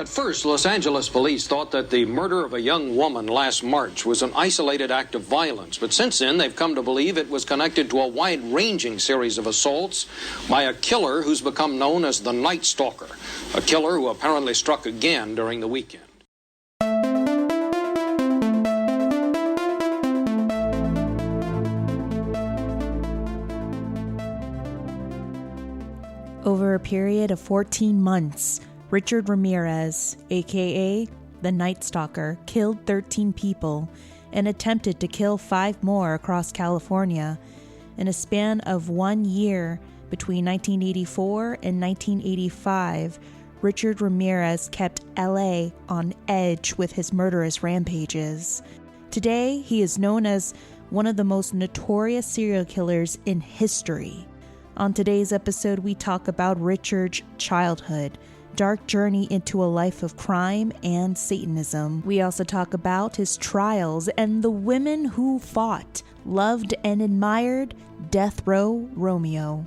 At first, Los Angeles police thought that the murder of a young woman last March was an isolated act of violence, but since then they've come to believe it was connected to a wide-ranging series of assaults by a killer who's become known as the Night Stalker, a killer who apparently struck again during the weekend. Over a period of 14 months, Richard Ramirez, aka the Night Stalker, killed 13 people and attempted to kill 5 more across California. In a span of 1 year, between 1984 and 1985, Richard Ramirez kept LA on edge with his murderous rampages. Today, he is known as one of the most notorious serial killers in history. On today's episode, we talk about Richard's childhood, dark journey into a life of crime and Satanism. We also talk about his trials and the women who fought, loved, and admired Death Row Romeo.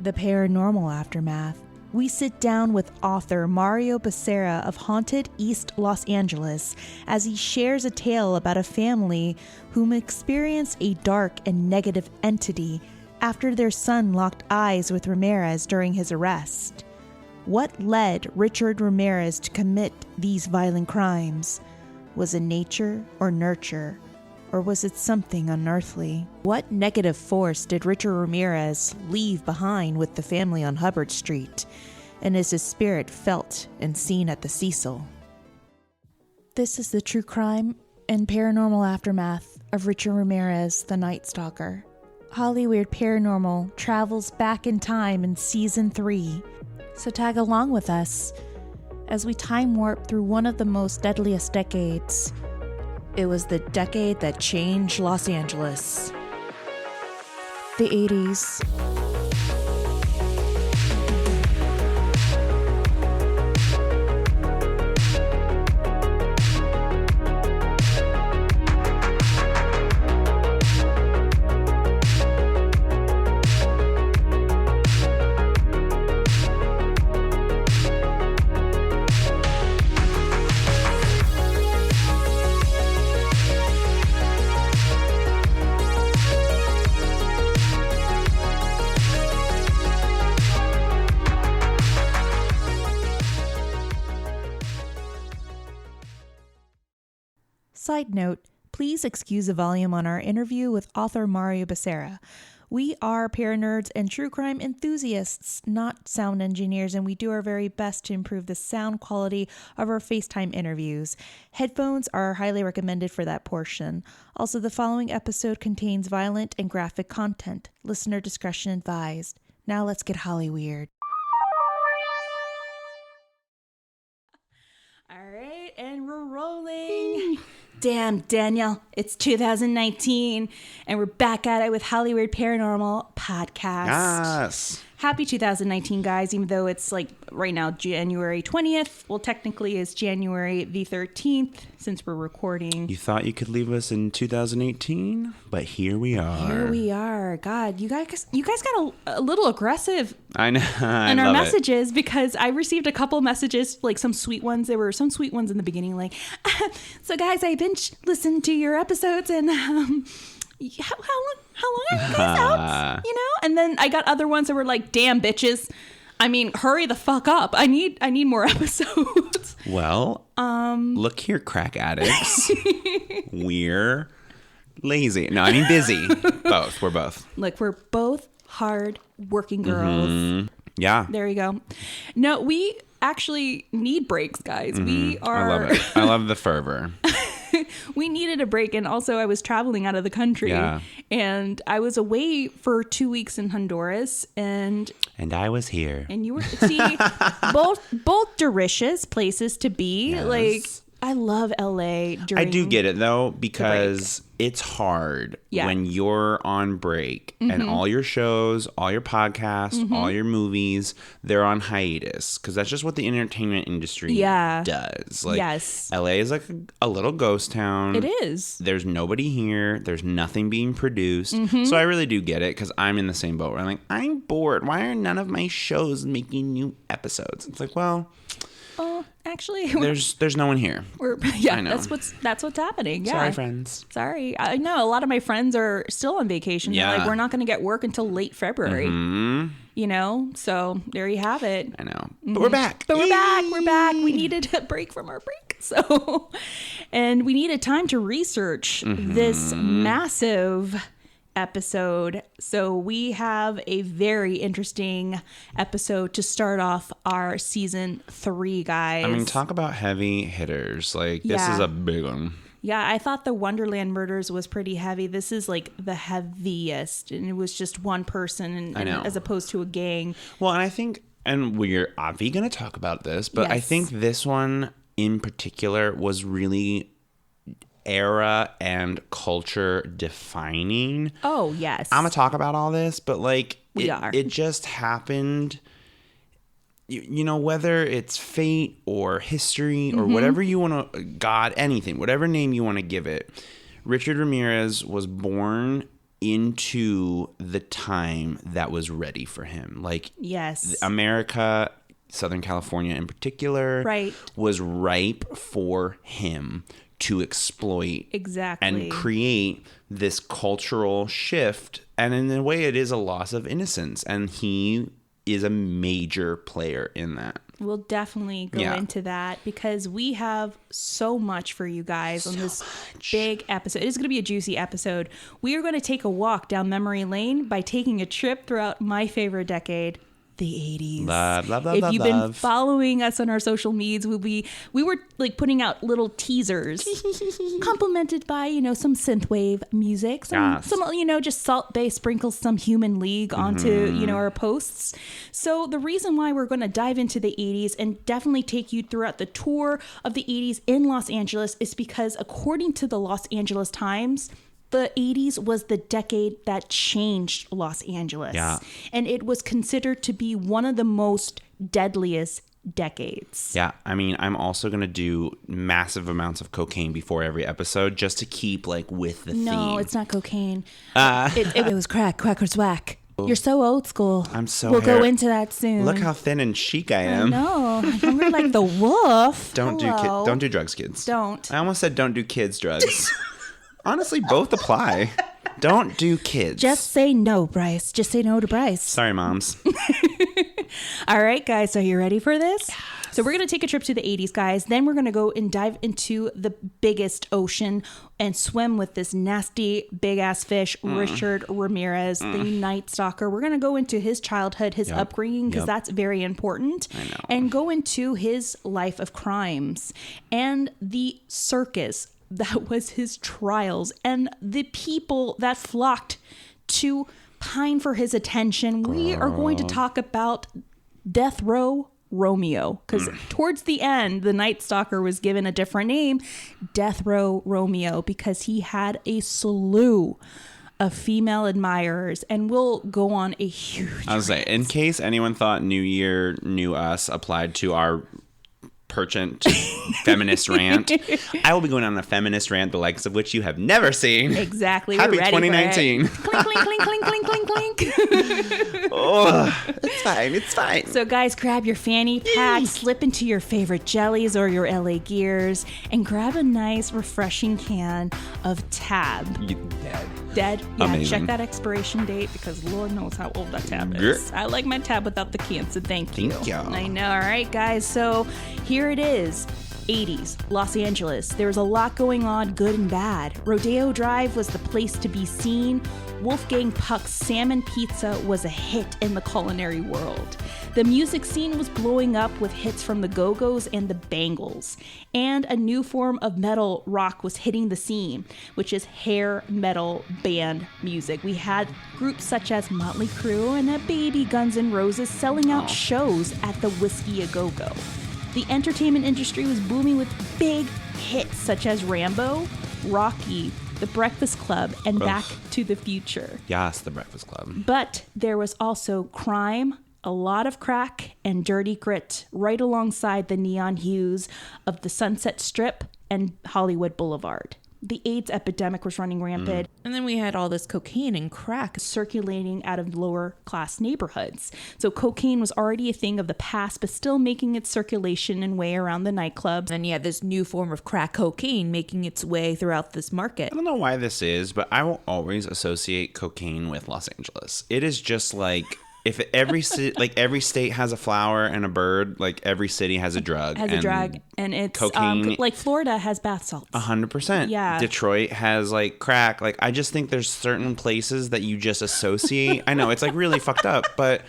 The paranormal aftermath. We sit down with author Mario Becerra of Haunted East Los Angeles as he shares a tale about a family whom experienced a dark and negative entity after their son locked eyes with Ramirez during his arrest. What led Richard Ramirez to commit these violent crimes? Was it nature or nurture? Or was it something unearthly? What negative force did Richard Ramirez leave behind with the family on Hubbard Street? And is his spirit felt and seen at the Cecil? This is the true crime and paranormal aftermath of Richard Ramirez, the Night Stalker. Hollyweird Paranormal travels back in time in Season 3. So tag along with us as we time warp through one of the most deadliest decades. It was the decade that changed Los Angeles. The 80s. Side note, please excuse the volume on our interview with author Mario Becerra. We are paranerds and true crime enthusiasts, not sound engineers, and we do our very best to improve the sound quality of our FaceTime interviews. Headphones are highly recommended for that portion. Also, the following episode contains violent and graphic content. Listener discretion advised. Now let's get Hollyweird. All right, and we're rolling. Damn, Daniel, it's 2019, and we're back at it with Hollyweird Paranormal Podcast. Yes. Happy 2019, guys, even though it's like right now January 20th. Well, technically it's January the 13th since we're recording. You thought you could leave us in 2018, but here we are. Here we are. God, you guys got a little aggressive. I know. In our messages, because I received a couple messages, like some sweet ones. There were some sweet ones in the beginning, like, so guys, I binge listened to your episodes, and how long are you guys out? You know? And then I got other ones that were like, damn, bitches. I mean, hurry the fuck up. I need more episodes. Well, look here, crack addicts. We're lazy. No, I mean busy. Both. We're both. Look, we're both hard working girls. Mm-hmm. Yeah. There you go. No, we actually need breaks, guys. Mm-hmm. We are. I love it. I love the fervor. We needed a break, and also I was traveling out of the country, and I was away for 2 weeks in Honduras, and I was here, and you were both delicious places to be. Yes. Like, I love LA. I do get it though, because it's hard when you're on break and all your shows, all your podcasts, all your movies, they're on hiatus, because that's just what the entertainment industry does. Like, LA is like a little ghost town. It is. There's nobody here. There's nothing being produced. So I really do get it, because I'm in the same boat where I'm like, I'm bored. Why are none of my shows making new episodes? It's like, well, Well, actually, there's no one here. I know. That's what's happening. Yeah. Sorry, friends. Sorry. I know a lot of my friends are still on vacation. Yeah. They're like, we're not going to get work until late February. Mm-hmm. You know, so there you have it. I know. But we're back. We're back. We needed a break from our break. So, and we needed time to research this massive episode. So we have a very interesting episode to start off our season 3, guys. I mean, talk about heavy hitters. Like, this is a big one. Yeah, I thought the Wonderland murders was pretty heavy. This is like the heaviest, and it was just one person, and as opposed to a gang. Well, and I think, and we're obviously going to talk about this, but I think this one in particular was really era and culture defining. Oh, yes. I'm going to talk about all this, but like, it just happened. You know, whether it's fate or history or whatever you want to, God, anything, whatever name you want to give it, Richard Ramirez was born into the time that was ready for him. Like, America, Southern California in particular, was ripe for him to exploit and create this cultural shift. And in a way, it is a loss of innocence. And he is a major player in that. We'll definitely go into that because we have so much for you guys on this big episode. It is going to be a juicy episode. We are going to take a walk down memory lane by taking a trip throughout my favorite decade, the 80s. Love, if you've been following us on our social medias, we were like putting out little teasers complemented by, you know, some synthwave music, some you know, just Salt Bay sprinkles some Human League onto, you know, our posts. So the reason why we're going to dive into the 80s and definitely take you throughout the tour of the 80s in Los Angeles is because according to the Los Angeles Times, the 80s was the decade that changed Los Angeles. Yeah. And it was considered to be one of the most deadliest decades. Yeah. I mean, I'm also going to do massive amounts of cocaine before every episode just to keep like with the theme. No, it's not cocaine. It was crack. Crackers whack. You're so old school. We'll go into that soon. Look how thin and chic I am. No, I'm hungry like the wolf. Don't do drugs, kids. Don't. I almost said don't do kids drugs. Honestly, both apply. Don't do kids. Just say no, Bryce. Just say no to Bryce. Sorry, moms. All right, guys. So are you ready for this? Yes. So we're going to take a trip to the 80s, guys. Then we're going to go and dive into the biggest ocean and swim with this nasty, big-ass fish, Richard Ramirez, the Night Stalker. We're going to go into his childhood, his upbringing, because that's very important. I know. And go into his life of crimes and the circus that was his trials and the people that flocked to pine for his attention. We are going to talk about Death Row Romeo, because towards the end, the Night Stalker was given a different name, Death Row Romeo, because he had a slew of female admirers, and we'll go on a huge I was saying, in case anyone thought New Year, New Us applied to our perchant feminist rant, I will be going on a feminist rant, the likes of which you have never seen. Exactly. Happy 2019. Clink, clink, clink, clink, clink, clink, clink. Oh, it's fine. So guys, grab your fanny pack, slip into your favorite jellies or your LA Gears, and grab a nice, refreshing can of Tab. Dead. Yeah, amazing. Check that expiration date because Lord knows how old that Tab is. I like my Tab without the can, so thank you. I know. All right, guys. So here it is. 80s, Los Angeles. There was a lot going on, good and bad. Rodeo Drive was the place to be seen. Wolfgang Puck's Salmon Pizza was a hit in the culinary world. The music scene was blowing up with hits from the Go-Go's and the Bangles. And a new form of metal rock was hitting the scene, which is hair metal band music. We had groups such as Motley Crue and a baby Guns N' Roses selling out shows at the Whiskey A Go-Go. The entertainment industry was booming with big hits such as Rambo, Rocky, The Breakfast Club, and Back to the Future. Yes, The Breakfast Club. But there was also crime, a lot of crack, and dirty grit right alongside the neon hues of the Sunset Strip and Hollywood Boulevard. The AIDS epidemic was running rampant. And then we had all this cocaine and crack circulating out of lower class neighborhoods. So cocaine was already a thing of the past, but still making its circulation and way around the nightclubs. And you had this new form of crack cocaine making its way throughout this market. I don't know why this is, but I will always associate cocaine with Los Angeles. It is just like... If every every state has a flower and a bird, like every city has a drug. And it's cocaine. Like Florida has bath salts. 100%. Yeah. Detroit has like crack. Like I just think there's certain places that you just associate. I know it's like really fucked up, but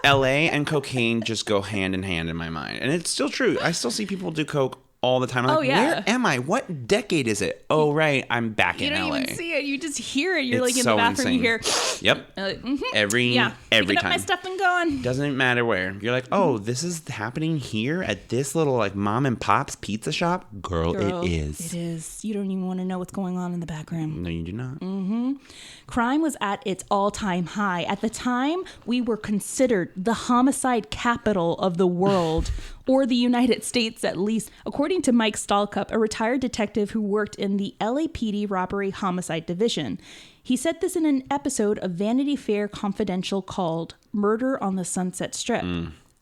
LA and cocaine just go hand in hand in my mind, and it's still true. I still see people do coke all the time. I'm like, where am I? What decade is it? Oh, right. I'm back in LA. You don't even see it. You just hear it. You're it's like in so the bathroom. Insane. You hear. Yep. Every Picking time. Up my stuff and going. Doesn't matter where. You're like, oh, this is happening here at this little like mom and pop's pizza shop. Girl, it is. It is. You don't even want to know what's going on in the background. No, you do not. Crime was at its all-time high. At the time, we were considered the homicide capital of the world, or the United States at least. According to Mike Stalker, a retired detective who worked in the LAPD Robbery Homicide Division. He said this in an episode of Vanity Fair Confidential called Murder on the Sunset Strip.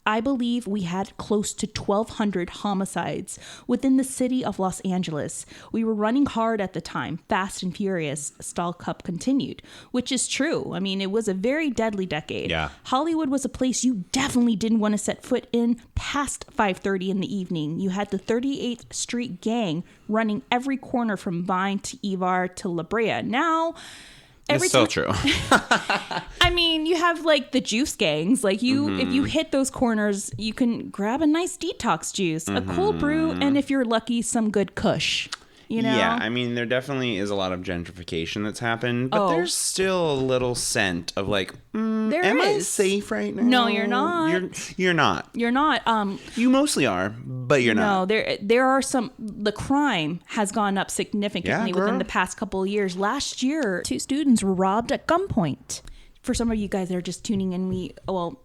I believe we had close to 1,200 homicides within the city of Los Angeles. We were running hard at the time, fast and furious, Stahlcup continued, which is true. I mean, it was a very deadly decade. Yeah. Hollywood was a place you definitely didn't want to set foot in past 5:30 in the evening. You had the 38th Street Gang running every corner from Vine to Ivar to La Brea. Now... It's so true. I mean, you have like the juice gangs. Like if you hit those corners, you can grab a nice detox juice, a cold brew, and if you're lucky, some good kush. You know? Yeah, I mean, there definitely is a lot of gentrification that's happened, but there's still a little scent of like, am I safe right now? No, you're not. You're not. You're not. You mostly are, but you're not. No, there are some. The crime has gone up significantly within the past couple of years. Last year, 2 students were robbed at gunpoint. For some of you guys that are just tuning in,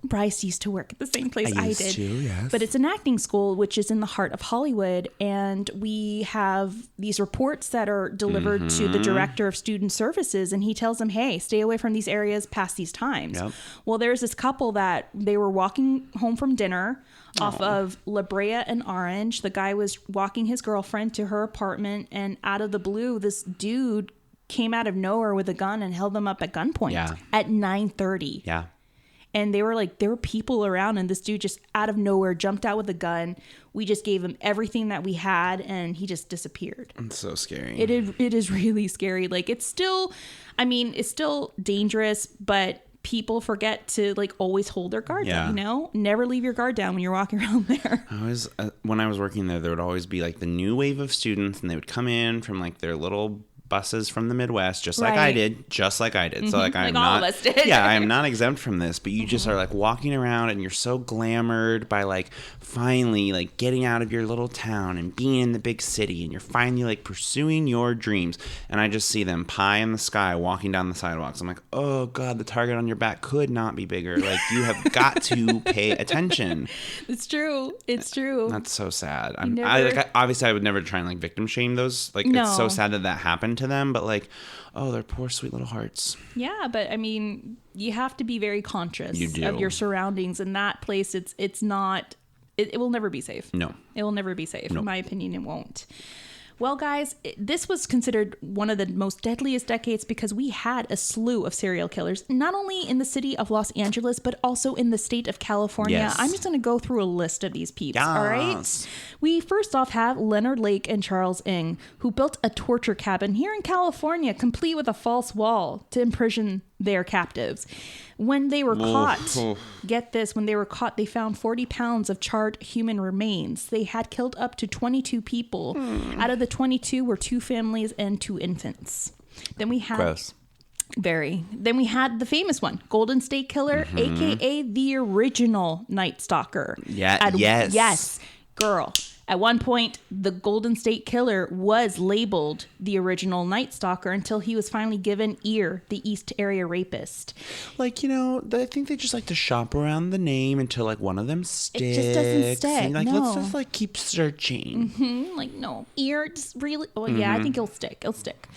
Bryce used to work at the same place I did. Yes. But it's an acting school, which is in the heart of Hollywood. And we have these reports that are delivered to the director of student services. And he tells them, hey, stay away from these areas past these times. Yep. Well, there's this couple that they were walking home from dinner off of La Brea and Orange. The guy was walking his girlfriend to her apartment. And out of the blue, this dude came out of nowhere with a gun and held them up at gunpoint at 9:30. Yeah. And they were like, there were people around, and this dude just out of nowhere jumped out with a gun. We just gave him everything that we had, and he just disappeared. It's so scary. It is really scary. Like, it's still dangerous, but people forget to like always hold their guard down, you know? Never leave your guard down when you're walking around there. When I was working there would always be like the new wave of students, and they would come in from like their little buses from the Midwest, just like I did. So like I'm not, all of us did. I am not exempt from this, but you just are like walking around and you're so glamored by like finally like getting out of your little town and being in the big city, and you're finally like pursuing your dreams. And I just see them pie in the sky walking down the sidewalks. I'm like, oh God, the target on your back could not be bigger. Like, you have got to pay attention. It's true. That's so sad. Obviously I would never try and like victim shame those. Like, it's so sad that happened to them, but like, oh, their poor sweet little hearts. Yeah, but I mean, you have to be very conscious of your surroundings. In that place, it will never be safe. No, it will never be safe. In my opinion, it won't. Well, guys, this was considered one of the most deadliest decades because we had a slew of serial killers, not only in the city of Los Angeles, but also in the state of California. Yes. I'm just going to go through a list of these peeps, all right? We first off have Leonard Lake and Charles Ng, who built a torture cabin here in California, complete with a false wall to imprison their captives. When they were caught, get this, when they were caught, they found 40 pounds of charred human remains. They had killed up to 22 people. Out of the 22 were 2 families and 2 infants. Then we had... Gross. Then we had the famous one, Golden State Killer, a.k.a. the original Night Stalker. Yes. Girl. At one point, the Golden State Killer was labeled the original Night Stalker until he was finally given Ear, the East Area Rapist. Like, I think they just like to shop around the name until like one of them sticks. It just doesn't stick. And, like, no. let's just like keep searching. Mm-hmm. Like, no, Ear just really. Oh yeah, I think it'll stick. It'll stick.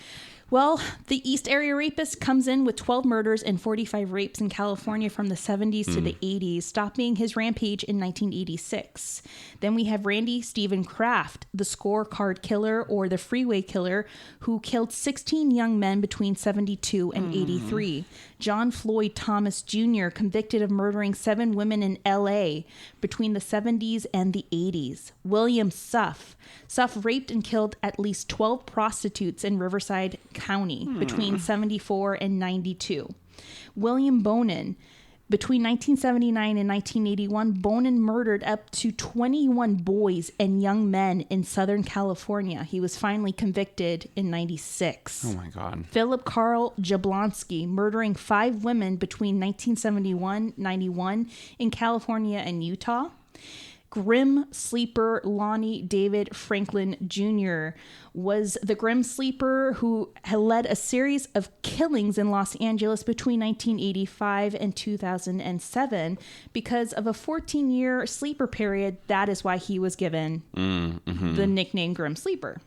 Well, the East Area Rapist comes in with 12 murders and 45 rapes in California from the 70s to the 80s, stopping his rampage in 1986. Then we have Randy Stephen Kraft, the scorecard killer or the freeway killer, who killed 16 young men between 72 and 83. John Floyd Thomas Jr., convicted of murdering 7 women in L.A. between the 70s and the 80s. William Suff. Suff raped and killed at least 12 prostitutes in Riverside County between 74 and 92. William Bonin. Between 1979 and 1981, Bonin murdered up to 21 boys and young men in Southern California. He was finally convicted in 96. Oh my God. Philip Carl Jablonski, murdering 5 women between 1971-91 in California and Utah. Grim Sleeper Lonnie David Franklin Jr. was the Grim Sleeper who had led a series of killings in Los Angeles between 1985 and 2007. Because of a 14-year sleeper period, that is why he was given the nickname Grim Sleeper.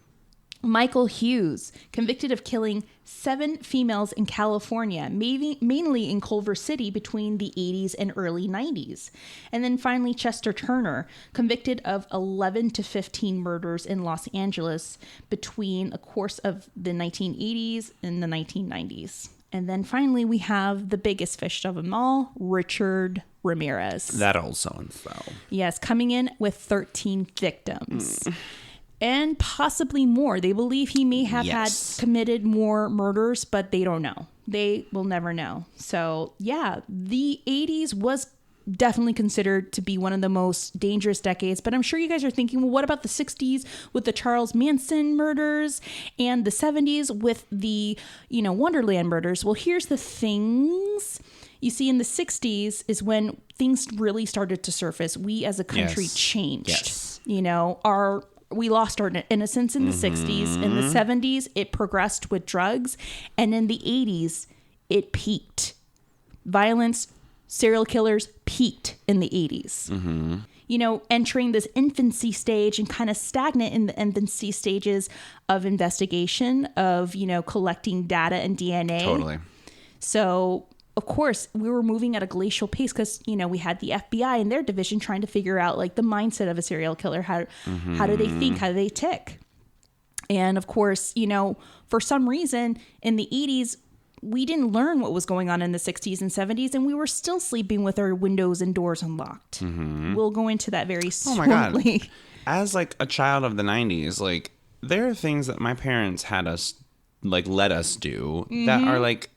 Michael Hughes, convicted of killing 7 females in California, mainly in Culver City between the 80s and early 90s. And then finally, Chester Turner, convicted of 11 to 15 murders in Los Angeles between a course of the 1980s and the 1990s. And then finally, we have the biggest fish of them all, Richard Ramirez. That old so-and-so. Yes, coming in with 13 victims. And possibly more. They believe he may have had committed more murders, but they don't know. They will never know. So, yeah, the 80s was definitely considered to be one of the most dangerous decades. But I'm sure you guys are thinking, well, what about the 60s with the Charles Manson murders and the 70s with the, Wonderland murders? Well, here's the things. You see, in the 60s is when things really started to surface. We as a country changed. Yes. We lost our innocence in the 60s. In the 70s, it progressed with drugs. And in the 80s, it peaked. Violence, serial killers peaked in the 80s. Entering this infancy stage and kind of stagnant in the infancy stages of investigation, of, collecting data and DNA. Totally. So, of course, we were moving at a glacial pace because, we had the FBI and their division trying to figure out like the mindset of a serial killer. How do they think? How do they tick? And of course, for some reason in the 80s, we didn't learn what was going on in the 60s and 70s, and we were still sleeping with our windows and doors unlocked. We'll go into that very shortly. Oh my God. As like a child of the 90s, like there are things that my parents had us like let us do that are like,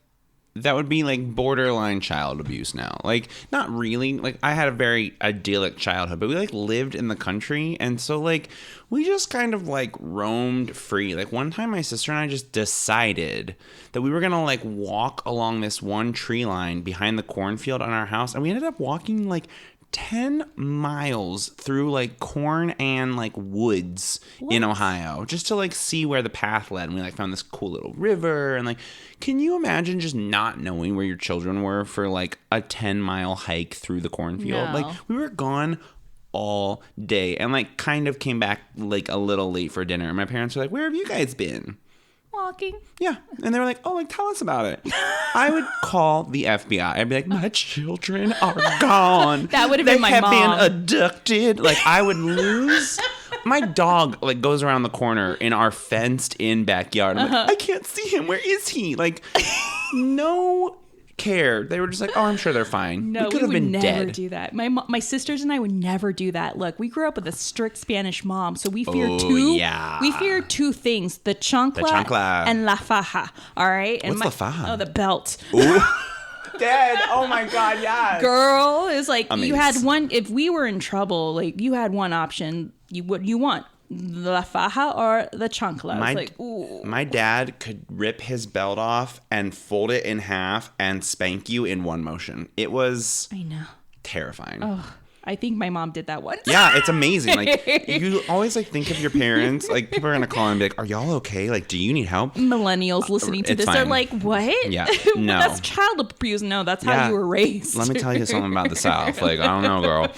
that would be like borderline child abuse now. Like, not really. Like, I had a very idyllic childhood, but we like lived in the country. And so like, we just kind of like roamed free. Like one time my sister and I just decided that we were going to like walk along this one tree line behind the cornfield on our house. And we ended up walking like 10 miles through like corn and like woods in Ohio just to like see where the path led. And we like found this cool little river. And like, can you imagine just not knowing where your children were for like a 10-mile hike through the cornfield? No. Like, we were gone all day and like kind of came back like a little late for dinner. And my parents were like, where have you guys been? Walking. Yeah. And they were like, oh, like, tell us about it. I would call the FBI. I'd be like, my children are gone. That would have been my mom. They have been abducted. Like, I would lose. My dog, like, goes around the corner in our fenced-in backyard. I'm like, I can't see him. Where is he? Like, no care. They were just like, oh, I'm sure they're fine. No, we could have been dead. We would never do that. My sisters and I would never do that. Look, we grew up with a strict Spanish mom, so we fear We fear two things: the chancla and la faja. All right. And what's la faja? Oh, the belt. Dead. Oh my God. Yes. Girl, it's like Amazing. You had one. If we were in trouble, like you had one option. What you want? La faja or the chancla? My dad could rip his belt off and fold it in half and spank you in one motion. It was terrifying. Oh, I think my mom did that once. Yeah, it's amazing. Like, you always like think of your parents. Like, people are gonna call and be like, "Are y'all okay? Like, do you need help?" Millennials listening to this are like, "What? Yeah, no, that's child abuse. No, that's how you were raised." Let me tell you something about the South. Like, I don't know, girl.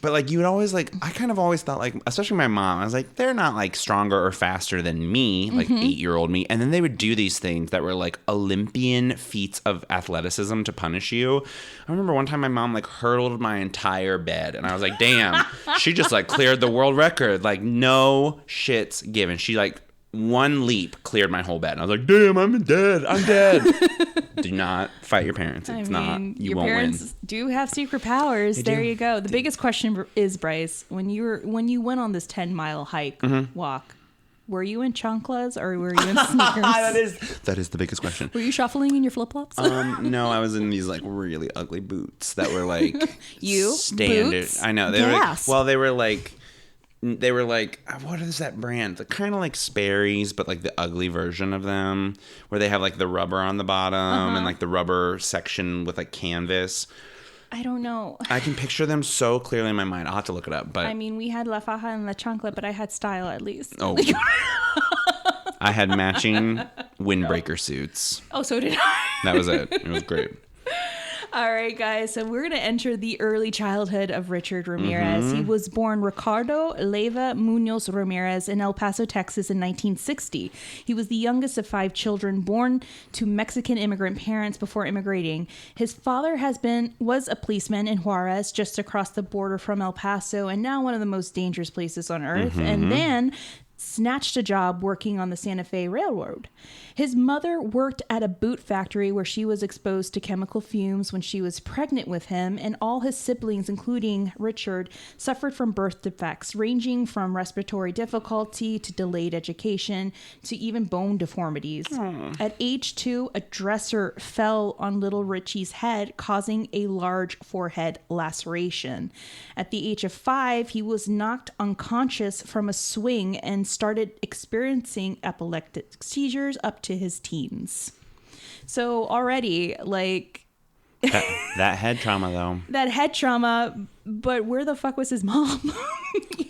But like, you would always like. I kind of always thought like, especially my mom. I was like, they're not like stronger or faster than me, like 8-year-old me. And then they would do these things that were like Olympian feats of athleticism to punish you. I remember one time my mom like hurdled my entire bed, and I was like, damn, she just like cleared the world record. Like, no shits given. She like one leap cleared my whole bed. And I was like, damn, I'm dead. Do not fight your parents. It's not, you won't win. Your parents do have secret powers. There you go. The biggest question is, Bryce, when you went on this 10-mile hike, walk, were you in chanclas or were you in sneakers? That is the biggest question. Were you shuffling in your flip-flops? No, I was in these like really ugly boots that were like standard. Boots? I know. They were like, what is that brand? They're kind of like Sperry's, but like the ugly version of them, where they have like the rubber on the bottom and like the rubber section with like canvas. I don't know. I can picture them so clearly in my mind. I'll have to look it up. But I mean, we had La Faja and La Chancla, but I had style at least. Oh. I had matching windbreaker suits. Oh, so did I. That was it. It was great. All right, guys. So we're going to enter the early childhood of Richard Ramirez. He was born Ricardo Leyva Munoz Ramirez in El Paso, Texas in 1960. He was the youngest of 5 children born to Mexican immigrant parents before immigrating. His father was a policeman in Juarez, just across the border from El Paso, and now one of the most dangerous places on earth. And then snatched a job working on the Santa Fe Railroad. His mother worked at a boot factory where she was exposed to chemical fumes when she was pregnant with him, and all his siblings, including Richard, suffered from birth defects ranging from respiratory difficulty to delayed education to even bone deformities. At age 2, a dresser fell on little Richie's head, causing a large forehead laceration. At the age of 5, he was knocked unconscious from a swing and started experiencing epileptic seizures up to his teens. So already, like... that head trauma, though. That head trauma, but where the fuck was his mom?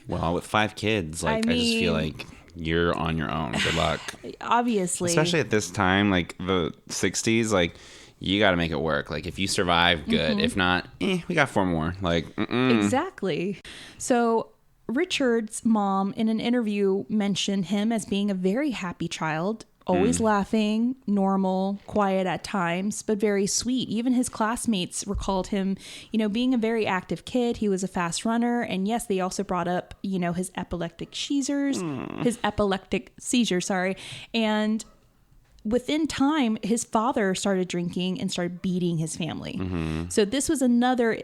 Well, with 5 kids, like, I just feel like you're on your own. Good luck. Obviously. Especially at this time, like the 60s, like... You got to make it work. Like, if you survive, good. If not, we got 4 more. Like, Exactly. So Richard's mom, in an interview, mentioned him as being a very happy child, always laughing, normal, quiet at times, but very sweet. Even his classmates recalled him, being a very active kid. He was a fast runner. And yes, they also brought up, his epileptic seizures, And within time, his father started drinking and started beating his family. So this was another,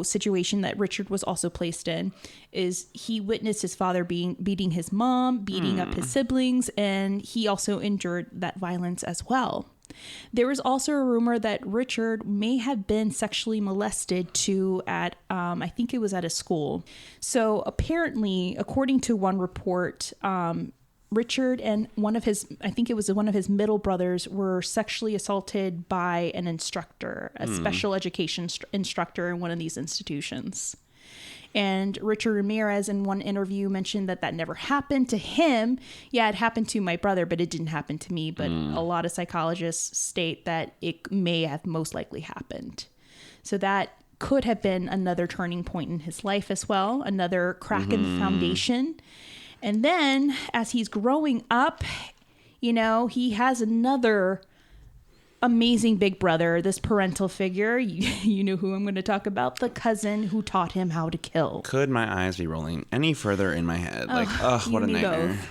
situation that Richard was also placed in, is he witnessed his father beating his mom, beating up his siblings, and he also endured that violence as well. There was also a rumor that Richard may have been sexually molested too at, I think it was at a school. So apparently, according to one report, Richard and one of his middle brothers were sexually assaulted by an instructor, a special education instructor in one of these institutions. And Richard Ramirez in one interview mentioned that never happened to him. Yeah, it happened to my brother, but it didn't happen to me. But a lot of psychologists state that it may have most likely happened. So that could have been another turning point in his life as well, another crack in the foundation. And then as he's growing up, he has another amazing big brother, this parental figure. You know who I'm going to talk about, the cousin who taught him how to kill. Could my eyes be rolling any further in my head? What a nightmare. Both.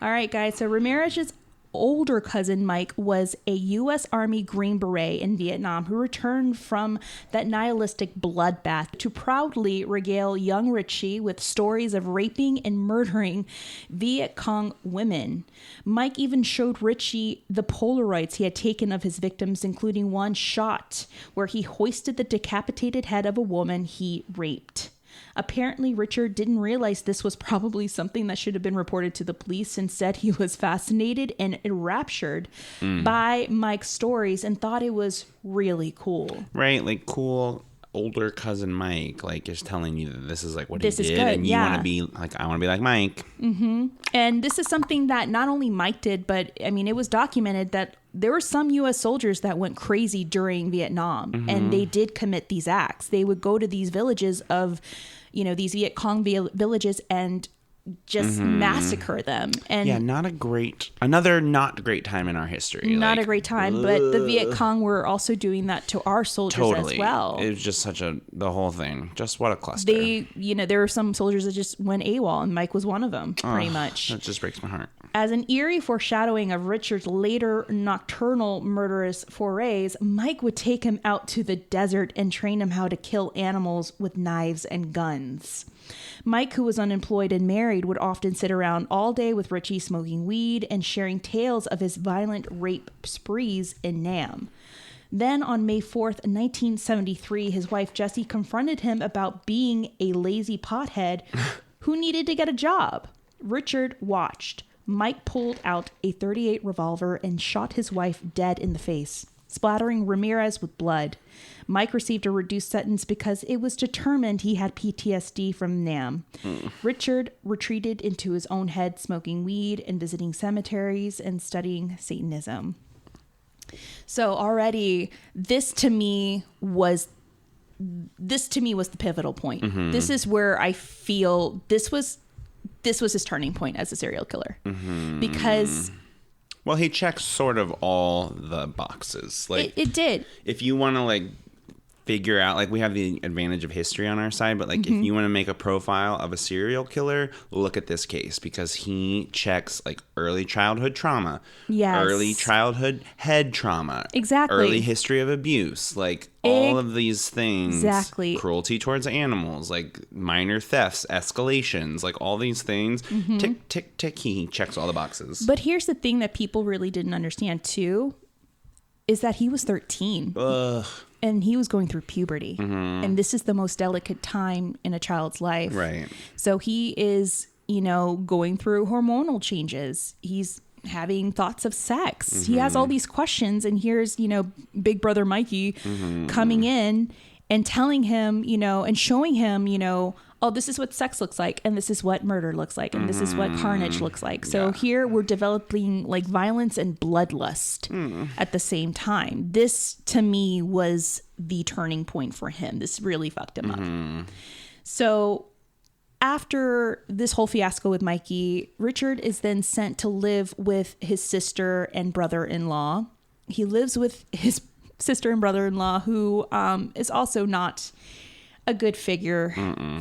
All right, guys. So Ramirez's older cousin Mike was a U.S. Army Green Beret in Vietnam who returned from that nihilistic bloodbath to proudly regale young Richie with stories of raping and murdering Viet Cong women. Mike even showed Richie the Polaroids he had taken of his victims, including one shot where he hoisted the decapitated head of a woman he raped. Apparently, Richard didn't realize this was probably something that should have been reported to the police. Instead, he was fascinated and enraptured by Mike's stories and thought it was really cool. Right, like cool. older cousin Mike, like, is telling you that this is like what this he did, is good, and you want to be like, I want to be like Mike. Mm-hmm. And this is something that not only Mike did, but I mean, it was documented that there were some U.S. soldiers that went crazy during Vietnam, and they did commit these acts. They would go to these villages of, these Viet Cong villages and just massacre them. And another not great time in our history. Not a great time, but the Viet Cong were also doing that to our soldiers as well. It was just the whole thing. Just what a cluster. There were some soldiers that just went AWOL, and Mike was one of them, pretty much. That just breaks my heart. As an eerie foreshadowing of Richard's later nocturnal murderous forays, Mike would take him out to the desert and train him how to kill animals with knives and guns. Mike, who was unemployed and married, would often sit around all day with Richie smoking weed and sharing tales of his violent rape sprees in Nam. Then on May 4th, 1973, his wife Jessie confronted him about being a lazy pothead who needed to get a job. Richard watched. Mike pulled out a .38 revolver and shot his wife dead in the face, splattering Ramirez with blood. Mike received a reduced sentence because it was determined he had PTSD from Nam. Richard retreated into his own head, smoking weed and visiting cemeteries and studying Satanism. So already, this to me was the pivotal point. This is where I feel this was his turning point as a serial killer, because. Well, he checks sort of all the boxes. Like it did. If you want to like figure out, like, we have the advantage of history on our side, but like if you want to make a profile of a serial killer, look at this case, because he checks like early childhood trauma, early childhood head trauma, early history of abuse, like all of these things, cruelty towards animals, like minor thefts, escalations, like all these things. Tick, tick, tick. He checks all the boxes. But here's the thing that people really didn't understand too, is that he was 13. And he was going through puberty. And this is the most delicate time in a child's life. Right. So he is, going through hormonal changes. He's having thoughts of sex. He has all these questions. And here's, Big Brother Mikey coming in and telling him, and showing him, oh, this is what sex looks like, and this is what murder looks like, and this is what carnage looks like. So here we're developing like violence and bloodlust at the same time. This, to me, was the turning point for him. This really fucked him up. So after this whole fiasco with Mikey, Richard is then sent to live with his sister and brother-in-law. He lives with his sister and brother-in-law, who is also not a good figure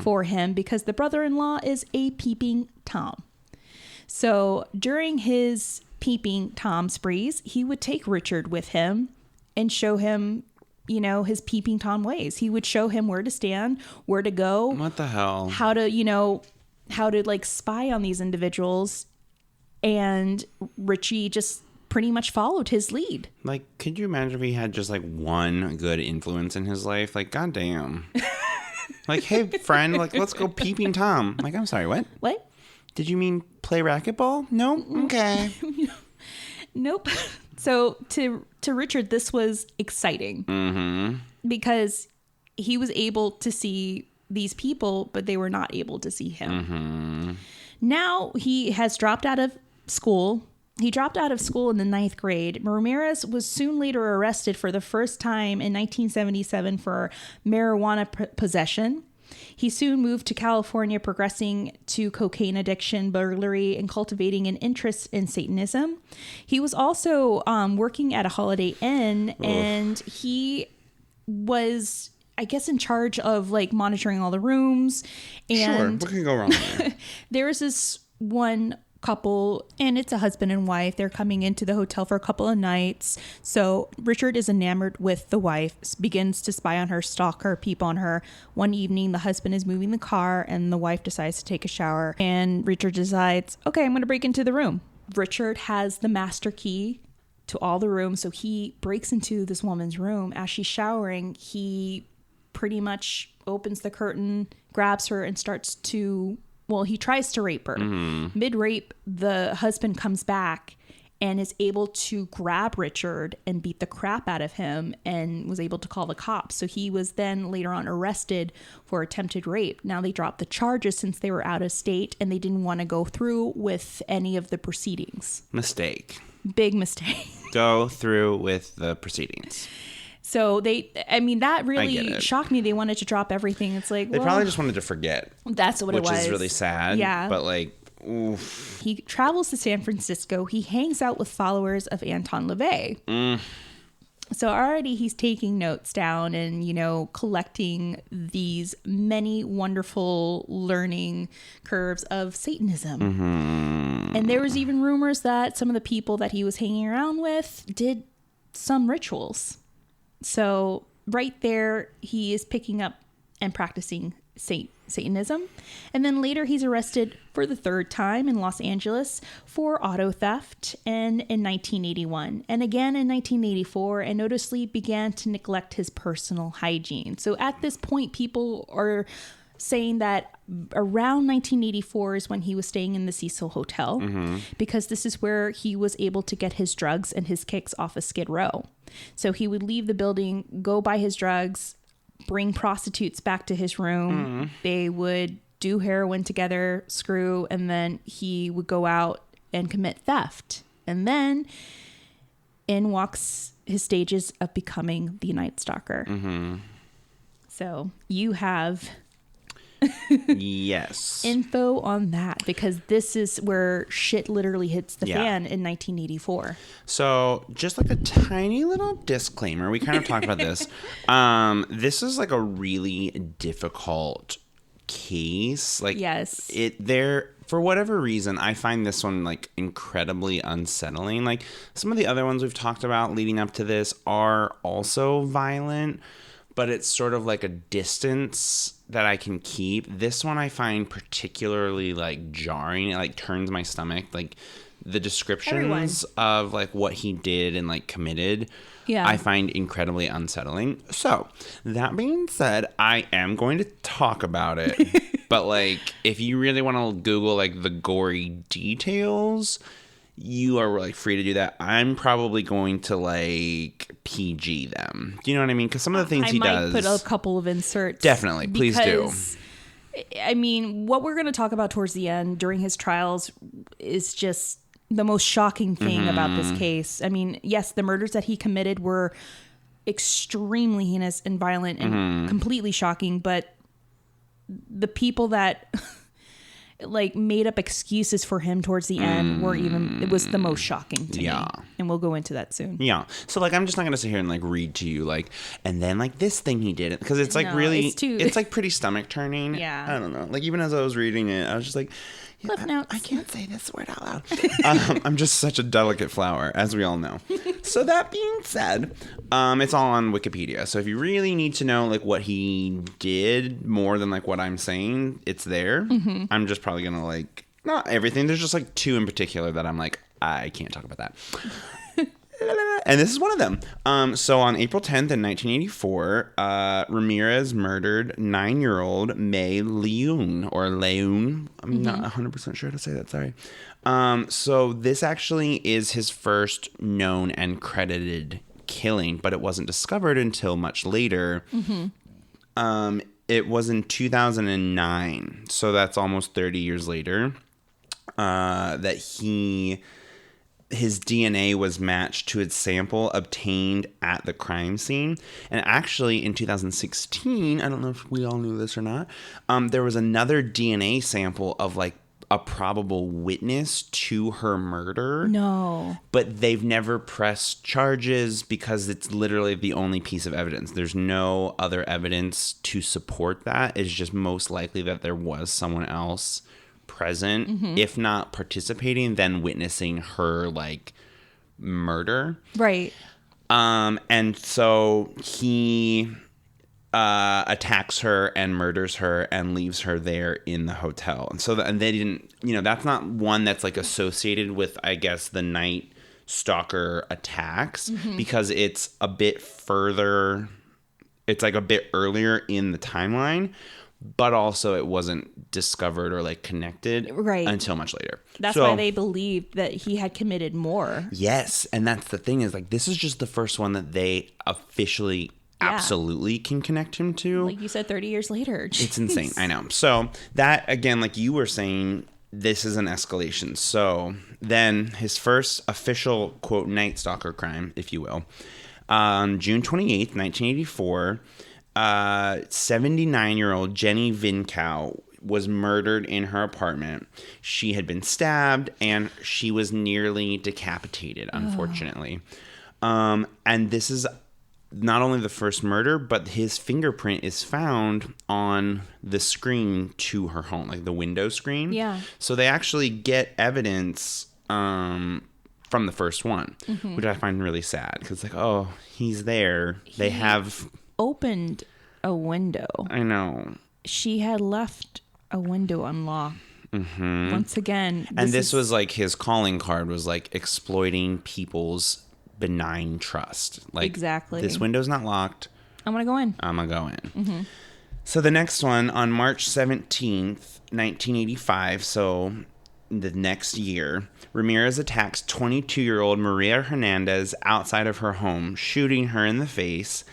for him, because the brother-in-law is a peeping Tom. So during his peeping Tom sprees, he would take Richard with him and show him, his peeping Tom ways. He would show him where to stand, where to go. What the hell? How to like spy on these individuals. And Richie just pretty much followed his lead. Like, could you imagine if he had just like one good influence in his life? Like, goddamn. Like, hey, friend, like, let's go peeping Tom. Like, I'm sorry, what? What? Did you mean play racquetball? No? Okay. Nope. So to Richard, this was exciting because he was able to see these people, but they were not able to see him. Now he has dropped out of school. He dropped out of school in the 9th grade. Ramirez was soon later arrested for the first time in 1977 for marijuana possession. He soon moved to California, progressing to cocaine addiction, burglary, and cultivating an interest in Satanism. He was also working at a Holiday Inn, and he was, I guess, in charge of like monitoring all the rooms. And what can go wrong there? There was this one couple, and it's a husband and wife. They're coming into the hotel for a couple of nights. So Richard is enamored with the wife, begins to spy on her, stalk her, peep on her. One evening, the husband is moving the car, and the wife decides to take a shower. And Richard decides, okay, I'm going to break into the room. Richard has the master key to all the rooms, so he breaks into this woman's room. As she's showering, he pretty much opens the curtain, grabs her, and starts to... Well, he tries to rape her. Mid-rape, the husband comes back and is able to grab Richard and beat the crap out of him and was able to call the cops. So he was then later on arrested for attempted rape. Now they dropped the charges since they were out of state and they didn't want to go through with any of the proceedings. Mistake. Big mistake. Go through with the proceedings. So that really shocked me. They wanted to drop everything. It's like, they probably just wanted to forget. That's what it was. Which is really sad. Yeah. But like, oof. He travels to San Francisco. He hangs out with followers of Anton LaVey. So already he's taking notes down and, collecting these many wonderful learning curves of Satanism. And there was even rumors that some of the people that he was hanging around with did some rituals. So right there, he is picking up and practicing Satanism. And then later he's arrested for the third time in Los Angeles for auto theft and in 1981 and again in 1984, and noticeably began to neglect his personal hygiene. So at this point, people are saying that around 1984 is when he was staying in the Cecil Hotel, because this is where he was able to get his drugs and his kicks off of Skid Row. So he would leave the building, go buy his drugs, bring prostitutes back to his room. They would do heroin together, screw, and then he would go out and commit theft. And then in walks his stages of becoming the Night Stalker. So you have yes, info on that, because this is where shit literally hits the fan in 1984. So just like a tiny little disclaimer, we kind of talked about this. This is like a really difficult case. Like, yes, for whatever reason, I find this one like incredibly unsettling. Like some of the other ones we've talked about leading up to this are also violent, but it's sort of like a distance that I can keep. This one I find particularly like jarring. It like turns my stomach. Like the descriptions of like what he did and like committed, I find incredibly unsettling. So that being said, I am going to talk about it. But like if you really want to Google like the gory details, you are like free to do that. I'm probably going to like PG them. Do you know what I mean? Because some of the things he does. I might put a couple of inserts. Definitely. Please do. I mean, what we're going to talk about towards the end during his trials is just the most shocking thing about this case. I mean, yes, the murders that he committed were extremely heinous and violent and completely shocking, but the people that like made up excuses for him towards the end it was the most shocking to me. And we'll go into that soon. Yeah. So like I'm just not gonna sit here and like read to you like and then like this thing he did, because it's like it's like pretty stomach turning. Yeah. I don't know. Like even as I was reading it, I was just like, Cliff notes. I can't say this word out loud. I'm just such a delicate flower, as we all know. So that being said, it's all on Wikipedia. So if you really need to know like what he did more than like what I'm saying, it's there. I'm just probably gonna like not everything. There's just like two in particular that I'm like, I can't talk about that. And this is one of them. So on April 10th in 1984, Ramirez murdered 9-year-old May Leung, or Leung. I'm not 100% sure how to say that. Sorry. So this actually is his first known and credited killing, but it wasn't discovered until much later. It was in 2009. So that's almost 30 years later that his DNA was matched to its sample obtained at the crime scene. And actually, in 2016, I don't know if we all knew this or not, there was another DNA sample of like a probable witness to her murder. No. But they've never pressed charges because it's literally the only piece of evidence. There's no other evidence to support that. It's just most likely that there was someone else present, if not participating, then witnessing her like murder. Right. And so he attacks her and murders her and leaves her there in the hotel. And so and they didn't, that's not one that's like associated with, I guess, the Night Stalker attacks, because it's a bit further. It's like a bit earlier in the timeline. but also it wasn't discovered or like connected until much later. That's why they believed that he had committed more. Yes, and that's the thing is like this is just the first one that they officially absolutely can connect him to. Like you said, 30 years later. Jeez. It's insane. I know. So that, again, like you were saying, this is an escalation. So then his first official, quote, Night Stalker crime, if you will, on June 28th, 1984, 79-year-old Jenny Vinkow was murdered in her apartment. She had been stabbed and she was nearly decapitated, unfortunately. And this is not only the first murder, but his fingerprint is found on the screen to her home, like the window screen. Yeah. So they actually get evidence from the first one, which I find really sad because, like, oh, he's there. They have opened a window. I know. She had left a window unlocked. Once again. This was like his calling card was like exploiting people's benign trust. Like, exactly. This window's not locked. I'm gonna go in. So the next one on March 17th, 1985, so the next year, Ramirez attacks 22-year-old Maria Hernandez outside of her home, shooting her in the face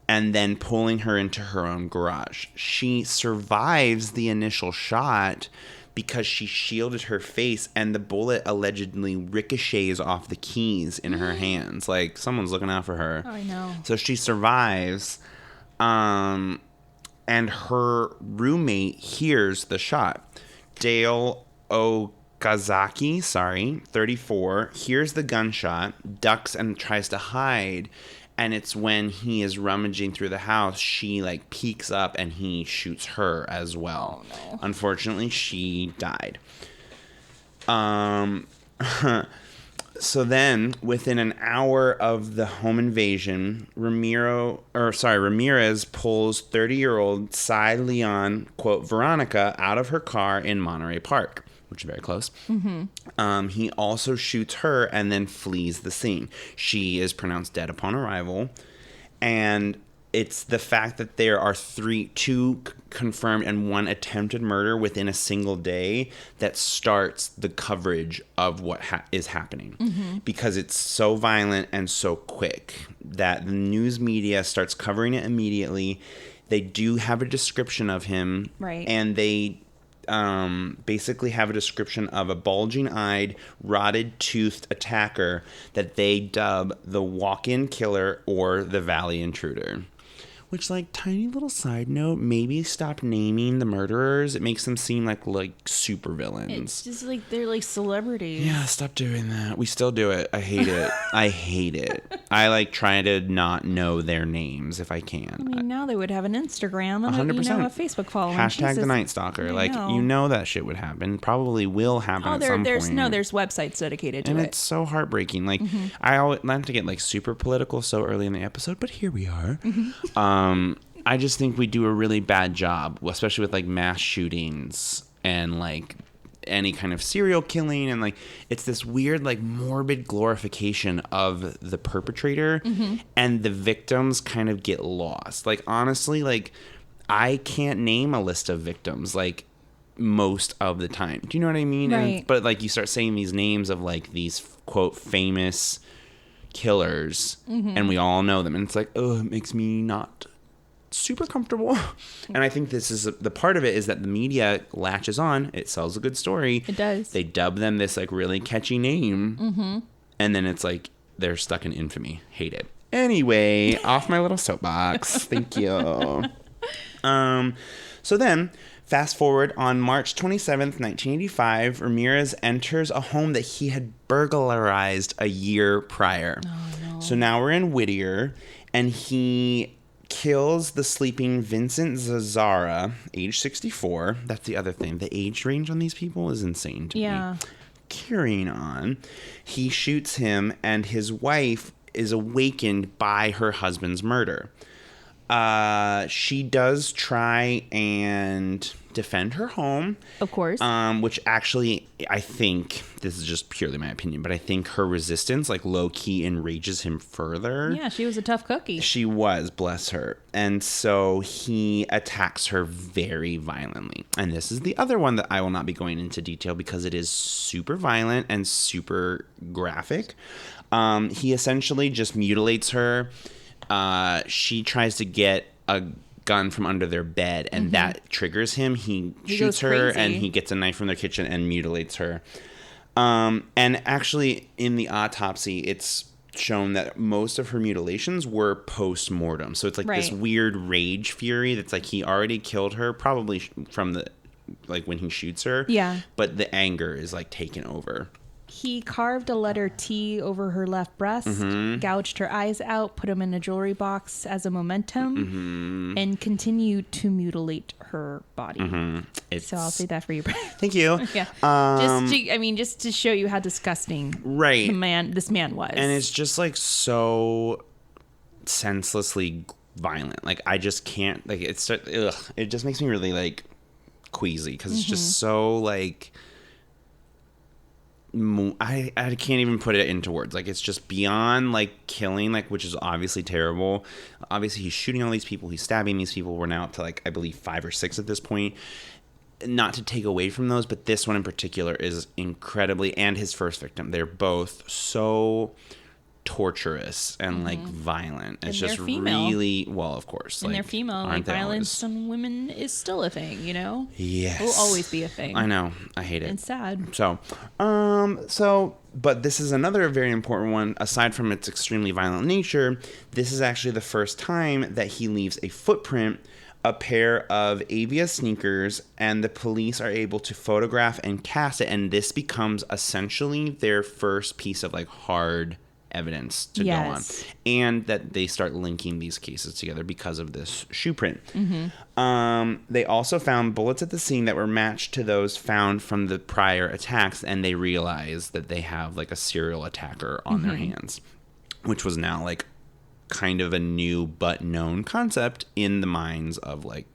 and then pulling her into her own garage. She survives the initial shot because she shielded her face and the bullet allegedly ricochets off the keys in her hands. Like, someone's looking out for her. Oh, I know. So she survives, and her roommate hears the shot. Dale Okazaki, 34, hears the gunshot, ducks and tries to hide. And it's when he is rummaging through the house, she like peeks up and he shoots her as well. Oh, no. Unfortunately, she died. So then, within an hour of the home invasion, Ramirez pulls 30-year-old Cy Leon, quote, Veronica, out of her car in Monterey Park, which is very close. He also shoots her and then flees the scene. She is pronounced dead upon arrival. And it's the fact that there are two confirmed and one attempted murder within a single day that starts the coverage of what is happening. Because it's so violent and so quick that the news media starts covering it immediately. They do have a description of him. Right. And they basically have a description of a bulging-eyed, rotted-toothed attacker that they dub the walk-in killer or the Valley Intruder. Which, like, tiny little side note, maybe stop naming the murderers. It makes them seem like super villains. It's just like they're like celebrities. Yeah, stop doing that. We still do it. I hate it. I hate it. I like trying to not know their names if I can. I mean, now they would have an Instagram and 100%. A Facebook following. Hashtag the Night Stalker. Like, you know that shit would happen. Probably will happen at some point. There's websites dedicated to it. it. And it's so heartbreaking. Like, I always not to get like super political so early in the episode, but here we are. I just think we do a really bad job, especially with like mass shootings and like any kind of serial killing, and like it's this weird like morbid glorification of the perpetrator, and the victims kind of get lost. Like, honestly, like I can't name a list of victims like most of the time. Do you know what I mean? Right. But like you start saying these names of like these quote famous killers, and we all know them, and it's like, oh, it makes me not super comfortable. And I think this is the part of it is that the media latches on. It sells a good story. It does. They dub them this like really catchy name, and then it's like they're stuck in infamy. Hate it. Anyway, off my little soapbox. Thank you. So then, fast forward on March 27th, 1985, Ramirez enters a home that he had burglarized a year prior. Oh, no. So now we're in Whittier, and he kills the sleeping Vincent Zazzara, age 64. That's the other thing. The age range on these people is insane to me. Carrying on, he shoots him, and his wife is awakened by her husband's murder. She does try and defend her home. Of course. Which actually, I think, this is just purely my opinion, but I think her resistance, like, low-key enrages him further. Yeah, she was a tough cookie. She was, bless her. And so he attacks her very violently. And this is the other one that I will not be going into detail because it is super violent and super graphic. He essentially just mutilates her. She tries to get a gun from under their bed, and that triggers him. He shoots her, and he gets a knife from their kitchen and mutilates her. And actually, in the autopsy, it's shown that most of her mutilations were post-mortem. So it's like this weird rage fury that's like he already killed her, probably from the, like, when he shoots her. Yeah. But the anger is, like, taken over. He carved a letter T over her left breast, gouged her eyes out, put them in a jewelry box as a momentum, and continued to mutilate her body. So I'll say that for you, Brian. Thank you. Yeah. Just to show you how disgusting this man was. And it's just, like, so senselessly violent. Like, I just can't, like, it just makes me really, like, queasy because it's just so, like, I can't even put it into words. Like, it's just beyond, like, killing, like, which is obviously terrible. Obviously, he's shooting all these people. He's stabbing these people. We're now up to, like, I believe 5 or 6 at this point. Not to take away from those, but this one in particular is incredibly, and his first victim, they're both so torturous and like violent. It's just really, well, of course, and like, they're female. Like, violence on women is still a thing, you know? Yes. It will always be a thing. I know. I hate it. It's sad. But this is another very important one. Aside from its extremely violent nature, this is actually the first time that he leaves a footprint, a pair of Avia sneakers, and the police are able to photograph and cast it. And this becomes essentially their first piece of, like, hard evidence to go on, and that they start linking these cases together because of this shoe print. They also found bullets at the scene that were matched to those found from the prior attacks, and they realized that they have, like, a serial attacker on their hands, which was now, like, kind of a new but known concept in the minds of, like,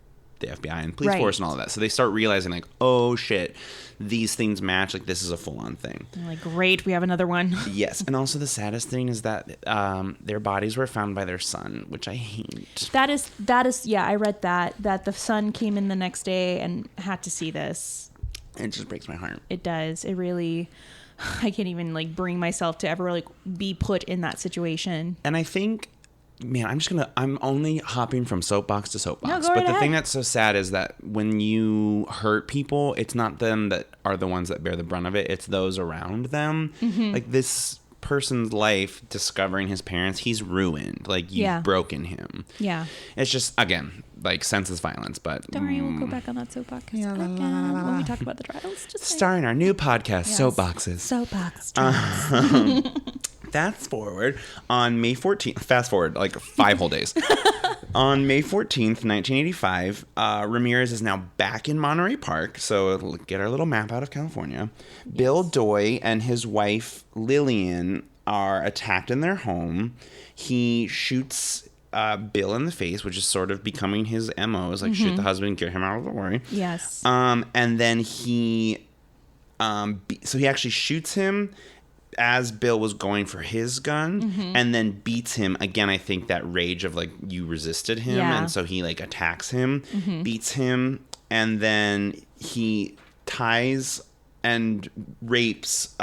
the FBI and police force and all of that. So they start realizing, like, oh shit, these things match. Like, this is a full-on thing. They're like, great, we have another one. Yes. And also the saddest thing is that their bodies were found by their son, which I hate. That is yeah, I read that the son came in the next day and had to see this. It just breaks my heart. It does. It really, I can't even, like, bring myself to ever, like, be put in that situation. And I think, man, I'm only hopping from soapbox to soapbox. No, go right ahead. The thing that's so sad is that when you hurt people, it's not them that are the ones that bear the brunt of it. It's those around them. Like, this person's life, discovering his parents, he's ruined. Like, you've broken him. Yeah. It's just, again, like, senseless violence, but... Don't worry, we'll go back on that soapbox again when we talk about the trials. Just starring our new podcast, Soapboxes. Soapbox. Fast forward, on May 14th, fast forward, like 5 whole days. On May 14th, 1985, Ramirez is now back in Monterey Park. So get our little map out of California. Yes. Bill Doy and his wife, Lillian, are attacked in their home. He shoots Bill in the face, which is sort of becoming his MO, is like, shoot the husband, get him out of the way. Yes. And then he, so he actually shoots him as Bill was going for his gun, and then beats him again. I think that rage of, like, you resisted him, and so he, like, attacks him, beats him, and then he ties and rapes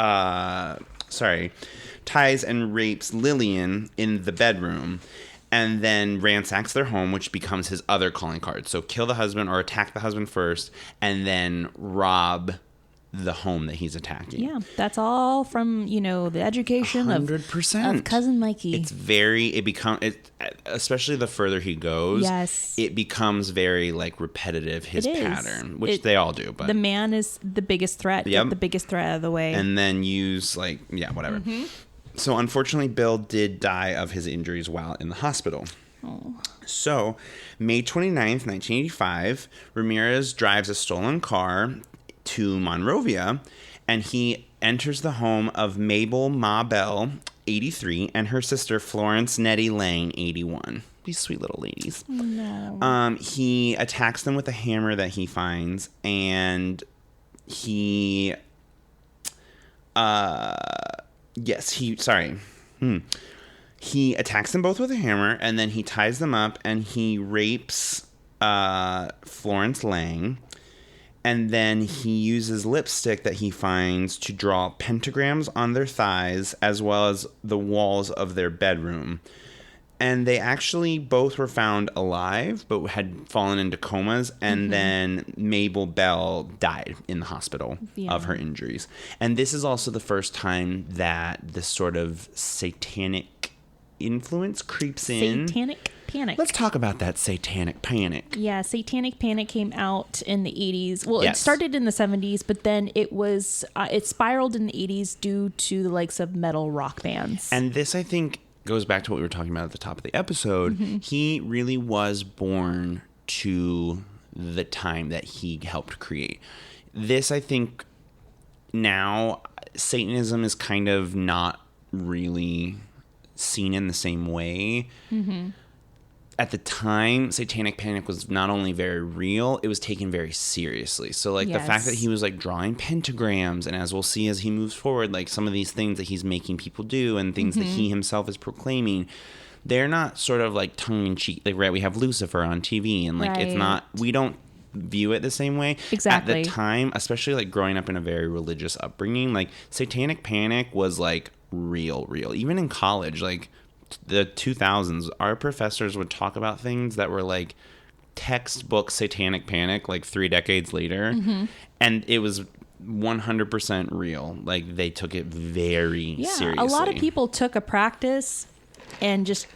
Lillian in the bedroom, and then ransacks their home, which becomes his other calling card. So kill the husband or attack the husband first, and then rob the home that he's attacking. Yeah, that's all from, you know, the education 100%. Of Cousin Mikey. It's especially the further he goes, it becomes very, like, repetitive, his pattern, which they all do. But the man is the biggest threat. Get the biggest threat out of the way. And then use, like, whatever. So unfortunately, Bill did die of his injuries while in the hospital. Oh. So, May 29th, 1985, Ramirez drives a stolen car to Monrovia, and he enters the home of Mabel Ma Bell, 83, and her sister Florence Nettie Lang, 81. These sweet little ladies. No. He attacks them with a hammer that he finds, and he he attacks them both with a hammer, and then he ties them up, and he rapes Florence Lang, and then he uses lipstick that he finds to draw pentagrams on their thighs as well as the walls of their bedroom. And they actually both were found alive, but had fallen into comas. And then Mabel Bell died in the hospital of her injuries. And this is also the first time that this sort of satanic influence creeps in. Satanic Panic. Let's talk about that Satanic Panic. Yeah, Satanic Panic came out in the 80s. Well, Yes. it started in the 70s, but then it was it spiraled in the 80s due to the likes of metal rock bands. And this, I think, goes back to what we were talking about at the top of the episode. He really was born to the time that he helped create. This, I think, now Satanism is kind of not really seen in the same way. At the time, Satanic Panic was not only very real, it was taken very seriously. So, like, the fact that he was, like, drawing pentagrams, and as we'll see as he moves forward, like, some of these things that he's making people do and things that he himself is proclaiming, they're not sort of, like, tongue-in-cheek. Like, right, we have Lucifer on TV, and, like, it's not, we don't view it the same way. Exactly. At the time, especially, like, growing up in a very religious upbringing, like, Satanic Panic was, like, real. Even in college, like, the 2000s, our professors would talk about things that were like textbook Satanic Panic, like 3 decades later, and it was 100% real. Like, they took it very seriously. A lot of people took a practice and just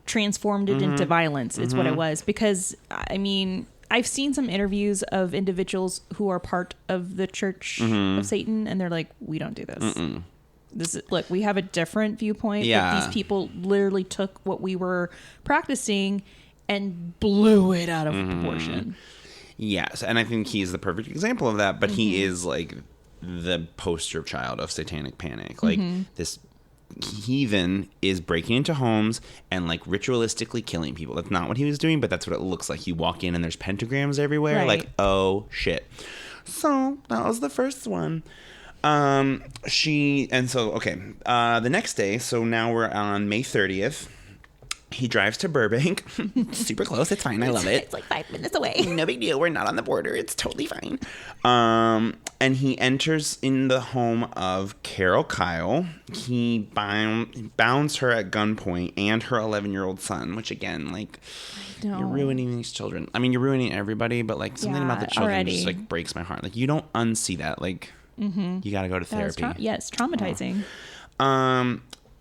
transformed it into violence. It's what it was. Because, I mean, I've seen some interviews of individuals who are part of the Church of Satan, and they're like, we don't do this. This is, look, we have a different viewpoint. Yeah. But these people literally took what we were practicing and blew it out of proportion. Yes, and I think he's the perfect example of that, but he is, like, the poster child of Satanic Panic. Like, this heathen is breaking into homes and, like, ritualistically killing people. That's not what he was doing, but that's what it looks like. You walk in and there's pentagrams everywhere. Right. Like, oh, shit. So, that was the first one. The next day, so now we're on May 30th. He drives to Burbank. Super close. It's fine. I love it. It's like 5 minutes away. No big deal. We're not on the border. It's totally fine. And he enters in the home of Carol Kyle. He bounds her at gunpoint and her 11-year-old son, which, again, like, you're ruining these children. I mean, you're ruining everybody, but, like, something about the children just, like, breaks my heart. Like, you don't unsee that. Like, you got to go to therapy. Yes, traumatizing.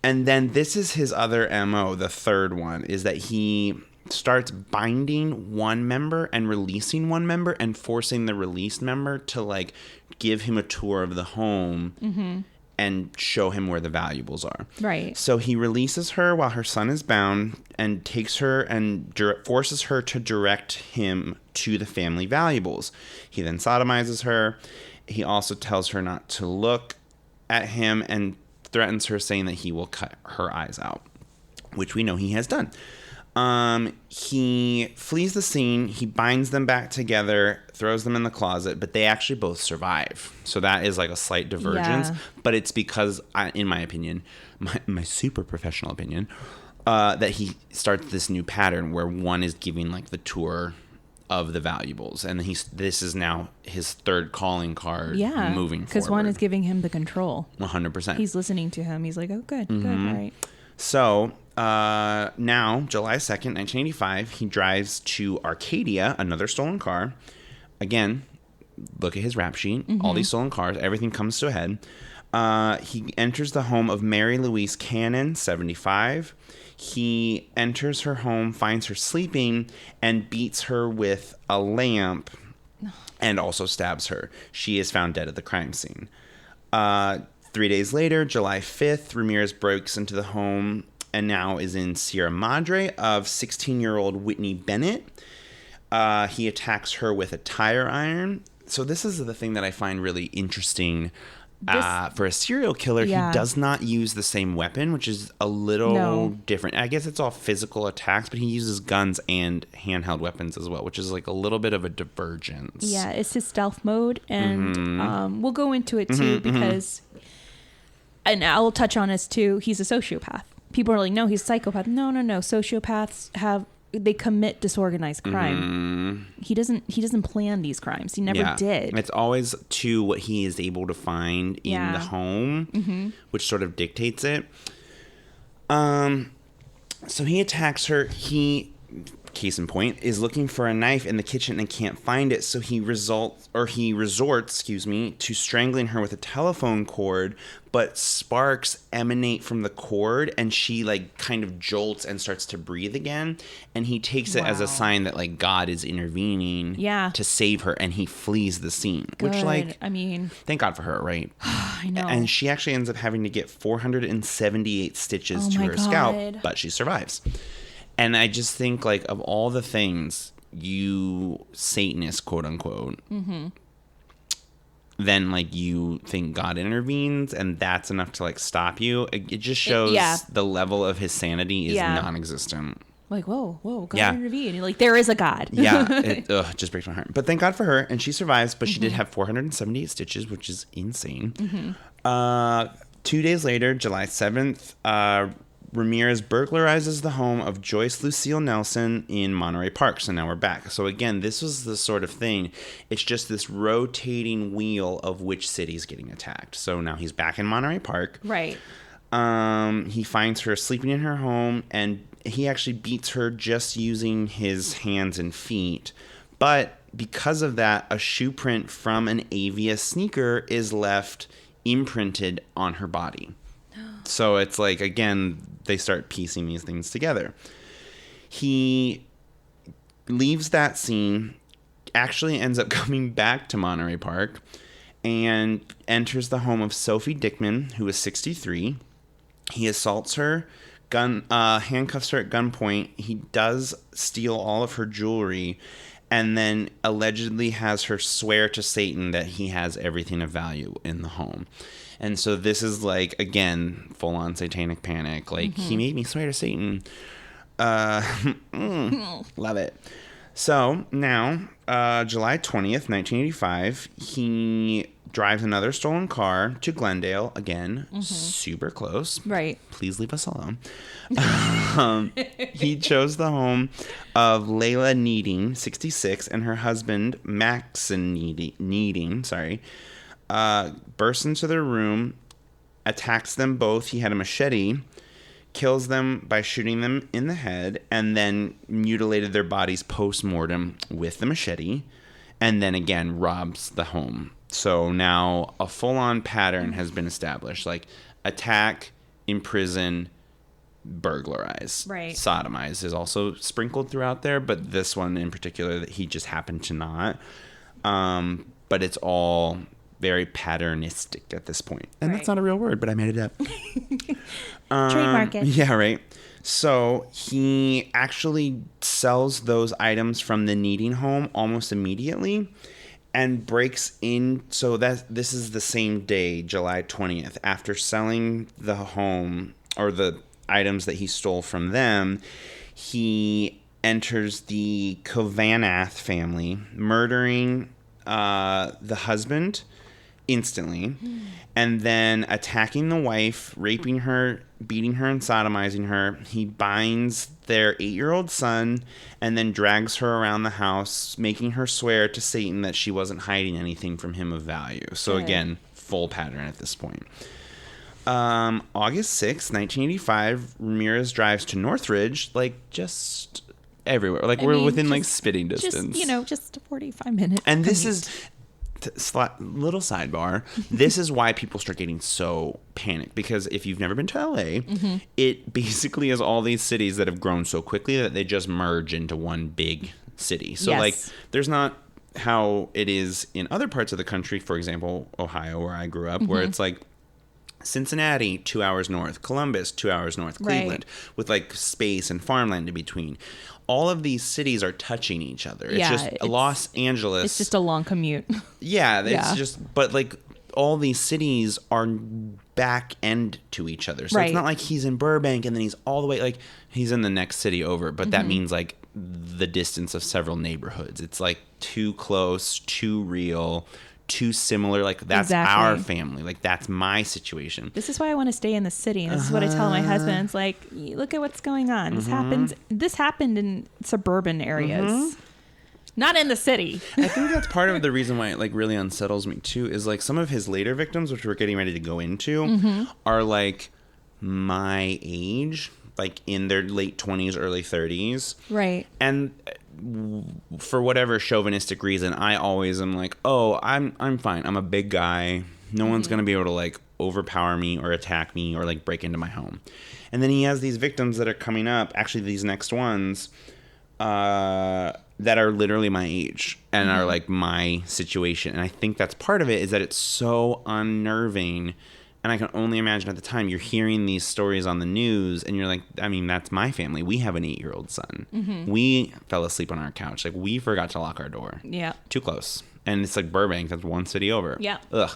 And then this is his other MO, the third one, is that he starts binding one member and releasing one member and forcing the released member to, like, give him a tour of the home and show him where the valuables are. Right. So he releases her while her son is bound and takes her and forces her to direct him to the family valuables. He then sodomizes her. He also tells her not to look at him and threatens her, saying that he will cut her eyes out, which we know he has done. He flees the scene. He binds them back together, throws them in the closet, but they actually both survive. So that is like a slight divergence, but it's because, in my opinion, my super professional opinion, that he starts this new pattern where one is giving, like, the tour of the valuables, and this is now his third calling card moving forward. Because one is giving him the control. 100%. He's listening to him. He's like, oh, good, all right. So, now, July 2nd, 1985, he drives to Arcadia, another stolen car. Again, look at his rap sheet. All these stolen cars, everything comes to a head. He enters the home of Mary Louise Cannon, 75. He enters her home, finds her sleeping, and beats her with a lamp and also stabs her. She is found dead at the crime scene. 3 days later, July 5th, Ramirez breaks into the home and now is in Sierra Madre of 16-year-old Whitney Bennett. He attacks her with a tire iron. So this is the thing that I find really interesting For a serial killer, he does not use the same weapon, which is a little different. I guess it's all physical attacks, but he uses guns and handheld weapons as well, which is like a little bit of a divergence. Yeah, it's his stealth mode, and we'll go into it too because, and I'll touch on this too. He's a sociopath. People are like, no, he's a psychopath. No. Sociopaths they commit disorganized crime. He doesn't plan these crimes. He never did. It's always to what he is able to find in the home, which sort of dictates it. So he attacks her. Case in point, is looking for a knife in the kitchen and can't find it. So he resorts, to strangling her with a telephone cord, but sparks emanate from the cord and she like kind of jolts and starts to breathe again. And he takes it as a sign that like God is intervening to save her, and he flees the scene. Good. Which like, I mean, thank God for her, right? I know. And she actually ends up having to get 478 stitches to her scalp, but she survives. And I just think, like, of all the things you Satanist, quote unquote, then, like, you think God intervenes and that's enough to, like, stop you. It just shows the level of his sanity is non-existent. Like, whoa, God intervened. You're like, there is a God. It just breaks my heart. But thank God for her. And she survives, but she did have 478 stitches, which is insane. 2 days later, July 7th, Ramirez burglarizes the home of Joyce Lucille Nelson in Monterey Park. So now we're back. So again, this was the sort of thing. It's just this rotating wheel of which city's getting attacked. So now he's back in Monterey Park. Right. He finds her sleeping in her home, and he actually beats her just using his hands and feet. But because of that, a shoe print from an Avia sneaker is left imprinted on her body. So it's like, again, they start piecing these things together. He leaves that scene, actually ends up coming back to Monterey Park, and enters the home of Sophie Dickman, who is 63. He assaults her, handcuffs her at gunpoint. He does steal all of her jewelry, and then allegedly has her swear to Satan that he has everything of value in the home. And so this is like, again, full-on satanic panic. Like, he made me swear to Satan. Love it. So now, July 20th, 1985, he drives another stolen car to Glendale. Again, super close. Right. Please leave us alone. He chose the home of Layla Needing, 66, and her husband, Maxon Needing, bursts into their room, attacks them both. He had a machete, kills them by shooting them in the head, and then mutilated their bodies post-mortem with the machete, and then again robs the home. So now a full-on pattern has been established, like attack, imprison, burglarize. Right. Sodomize is also sprinkled throughout there, but this one in particular that he just happened to not. But it's all very patternistic at this point. And that's not a real word, but I made it up. Trademark it. Yeah, right. So he actually sells those items from the Needing home almost immediately and breaks in. So this is the same day, July 20th. After selling the home or the items that he stole from them, he enters the Kovanath family, murdering the husband instantly, and then attacking the wife, raping her, beating her, and sodomizing her. He binds their 8-year-old son and then drags her around the house, making her swear to Satan that she wasn't hiding anything from him of value. So again, full pattern at this point. August 6th, 1985, Ramirez drives to Northridge, like just everywhere. Like we're within like spitting distance. Just 45 minutes. And this is little sidebar. This is why people start getting so panicked, because if you've never been to LA, it basically is all these cities that have grown so quickly that they just merge into one big city. So like there's not how it is in other parts of the country, for example, Ohio, where I grew up, where it's like Cincinnati, 2 hours north, Columbus, 2 hours north, Cleveland, with like space and farmland in between. All of these cities are touching each other. It's just Los Angeles. It's just a long commute. It's just, but like all these cities are back end to each other. So it's not like he's in Burbank and then he's all the way, like, he's in the next city over. But that means, like, the distance of several neighborhoods. It's, like, too close, too real, too similar. Like, that's our family. Like, that's my situation. This is why I want to stay in the city. And this is what I tell my husband. It's like, look at what's going on. This happened in suburban areas. Not in the city. I think that's part of the reason why it, like, really unsettles me, too, is, like, some of his later victims, which we're getting ready to go into, are, like, my age, like, in their late 20s, early 30s. Right. And for whatever chauvinistic reason, I always am like, oh, I'm fine. I'm a big guy. No one's going to be able to, like, overpower me or attack me or, like, break into my home. And then he has these victims that are coming up, actually these next ones, that are literally my age and are like my situation. And I think that's part of it, is that it's so unnerving. And I can only imagine at the time you're hearing these stories on the news and you're like, I mean, that's my family. We have an 8-year-old son. We fell asleep on our couch. Like, we forgot to lock our door. Yeah. Too close. And it's like Burbank. That's one city over. Yeah. Ugh.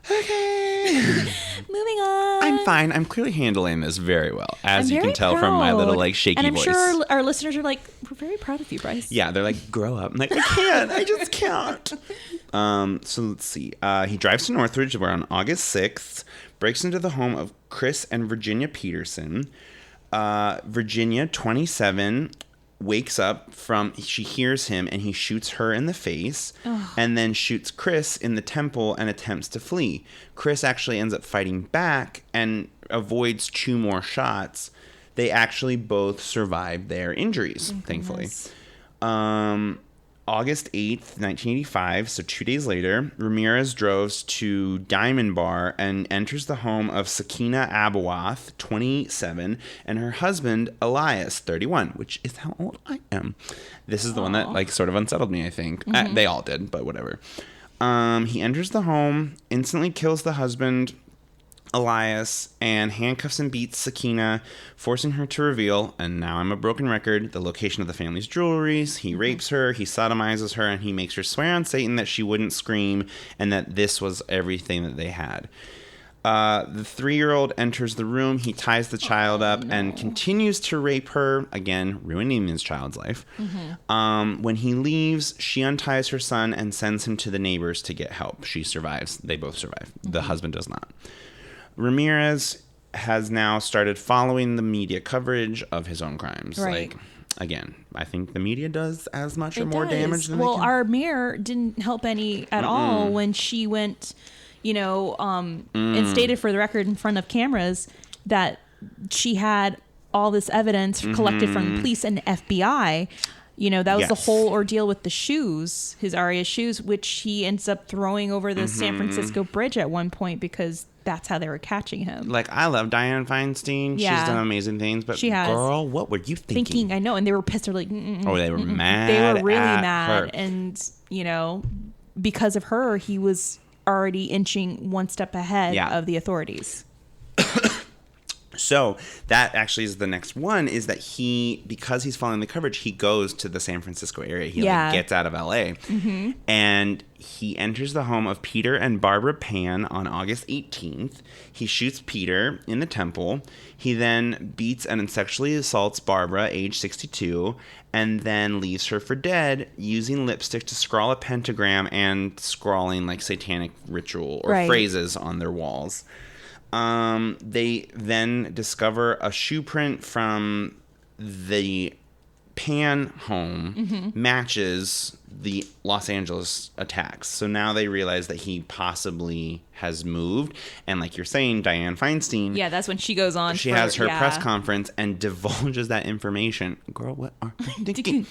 Okay. Moving on. I'm fine. I'm clearly handling this very well, as you can tell proud. from my little, like, shaky voice. And I'm sure our listeners are like, we're very proud of you, Bryce. Yeah, they're like, grow up. I'm like, I can't. I just can't. So let's see. He drives to Northridge around August 6th, breaks into the home of Chris and Virginia Peterson. Virginia, 27, wakes up she hears him, and he shoots her in the face, and then shoots Chris in the temple and attempts to flee. Chris actually ends up fighting back and avoids 2 more shots. They actually both survived their injuries, thankfully. August 8th, 1985, so 2 days later, Ramirez drove to Diamond Bar and enters the home of Sakina Abawath, 27, and her husband, Elias, 31, which is how old I am. This is the one that, like, sort of unsettled me, I think. They all did, but whatever. He enters the home, instantly kills the husband, Elias, and handcuffs and beats Sakina, forcing her to reveal, and now I'm a broken record, the location of the family's jewelries. He rapes her, he sodomizes her, and he makes her swear on Satan that she wouldn't scream and that this was everything that they had. The 3-year-old enters the room. He ties the child up and continues to rape her, again, ruining his child's life. When he leaves, she unties her son and sends him to the neighbors to get help. She survives. They both survive. The husband does not. Ramirez has now started following the media coverage of his own crimes. Right. Like, again, I think the media does as much or more damage than well, they can. our mayor didn't help any at all when she went, and stated for the record in front of cameras that she had all this evidence collected from the police and the FBI. That was the whole ordeal with the shoes, his Aria shoes, which he ends up throwing over the San Francisco Bridge at one point because that's how they were catching him. Like, I love Dianne Feinstein. Yeah. She's done amazing things, but she has. Girl, what were you thinking? I know, and they were pissed. They're like, oh, they were mad. They were really at mad, her. and because of her, he was already inching one step ahead of the authorities. So that actually is the next one, is that because he's following the coverage, he goes to the San Francisco area. He gets out of LA and he enters the home of Peter and Barbara Pan on August 18th. He shoots Peter in the temple. He then beats and sexually assaults Barbara, age 62, and then leaves her for dead using lipstick to scrawl a pentagram and scrawling like satanic ritual or phrases on their walls. They then discover a shoe print from the Pan home matches the Los Angeles attacks. So now they realize that he possibly has moved. And like you're saying, Dianne Feinstein. Yeah, that's when she goes on. She has her press conference and divulges that information. Girl, what are you thinking?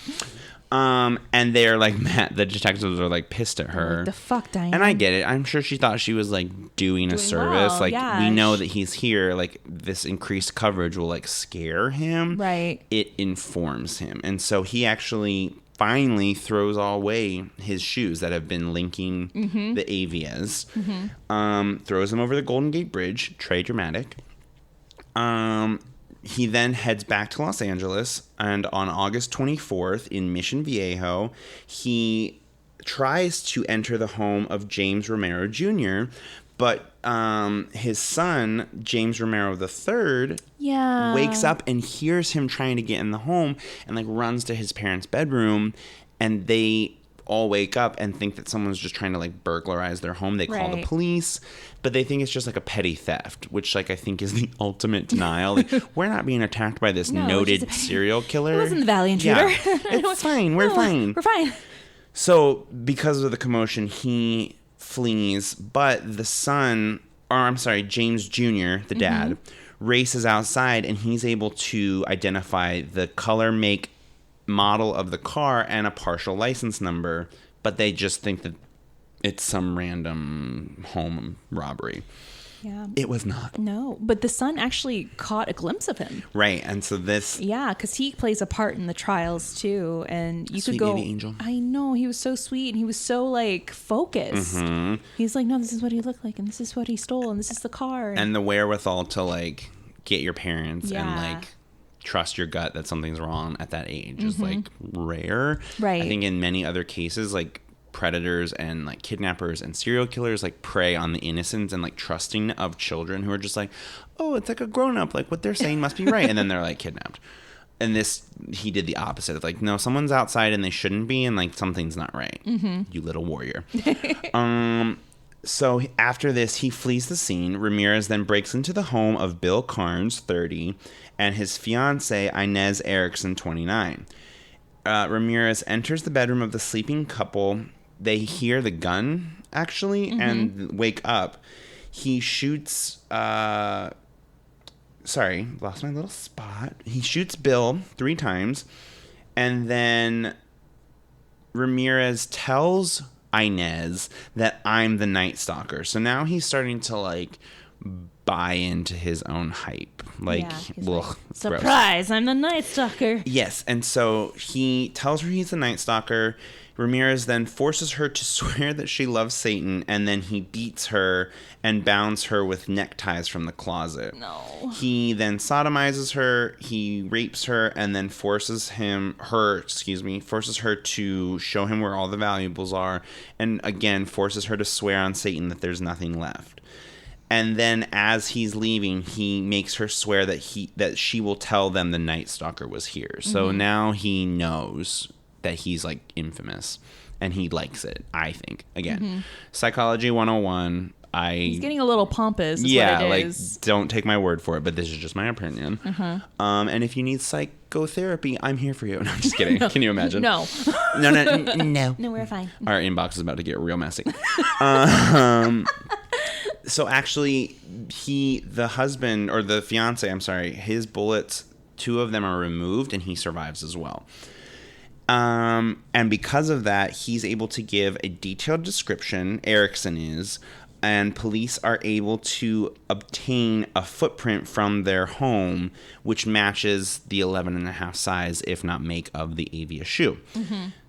And they're like mad. The detectives are like pissed at her. What the fuck, Dianne? And I get it. I'm sure she thought she was like doing a service. Well, like we know that he's here. Like this increased coverage will like scare him. Right. It informs him. And so he actually finally throws all away his shoes that have been linking the Avias. Throws them over the Golden Gate Bridge. Très dramatic. He then heads back to Los Angeles, and on August 24th in Mission Viejo, he tries to enter the home of James Romero Jr., but his son, James Romero III, wakes up and hears him trying to get in the home and like runs to his parents' bedroom, and they all wake up and think that someone's just trying to like burglarize their home. They call the police, but they think it's just like a petty theft, which like I think is the ultimate denial. Like, we're not being attacked by this noted serial killer. It wasn't the Valley Intruder. Yeah. It's fine. We're fine. We're fine. So because of the commotion, he flees, but the son, or I'm sorry, James Jr., the dad, races outside, and he's able to identify the color, make, model of the car and a partial license number, but they just think that it's some random home robbery. Yeah. It was not. No, but the son actually caught a glimpse of him. Right, and so this... Yeah, because he plays a part in the trials, too, and you sweet could go... baby angel. I know, he was so sweet, and he was so, like, focused. He's like, no, this is what he looked like, and this is what he stole, and this is the car. And the wherewithal to, like, get your parents and, like... trust your gut that something's wrong at that age is like rare. Right. I think in many other cases, like predators and like kidnappers and serial killers like prey on the innocence and like trusting of children who are just like, oh, it's like a grown up, like what they're saying must be right, and then they're like kidnapped. And this, he did the opposite. It's like, no, someone's outside and they shouldn't be, and like something's not right. You little warrior. So after this, he flees the scene. Ramirez then breaks into the home of Bill Carnes, 30, and his fiancée, Inez Erickson, 29. Ramirez enters the bedroom of the sleeping couple. They hear the gun, actually, and wake up. He shoots... sorry, lost my little spot. He shoots Bill 3 times, and then Ramirez tells Inez that I'm the Night Stalker. So now he's starting to like buy into his own hype. Like, ugh, surprise, I'm the Night Stalker. Yes, and so he tells her he's the Night Stalker. Ramirez then forces her to swear that she loves Satan, and then he beats her and bounds her with neckties from the closet. No. He then sodomizes her, he rapes her, and then forces her to show him where all the valuables are, and again forces her to swear on Satan that there's nothing left. And then as he's leaving, he makes her swear that she will tell them the Night Stalker was here. So now he knows that he's like infamous, and he likes it, I think. Again, Psychology 101. He's getting a little pompous. Like, don't take my word for it, but this is just my opinion. And if you need psychotherapy, I'm here for you. No, I'm just kidding. No. Can you imagine? No. No. No, we're fine. Our inbox is about to get real messy. So actually, the husband, or the fiance, I'm sorry, his bullets, 2 of them are removed, and he survives as well. And because of that, he's able to give a detailed description, Erickson is, and police are able to obtain a footprint from their home, which matches the 11.5 size, if not make, of the Avia shoe.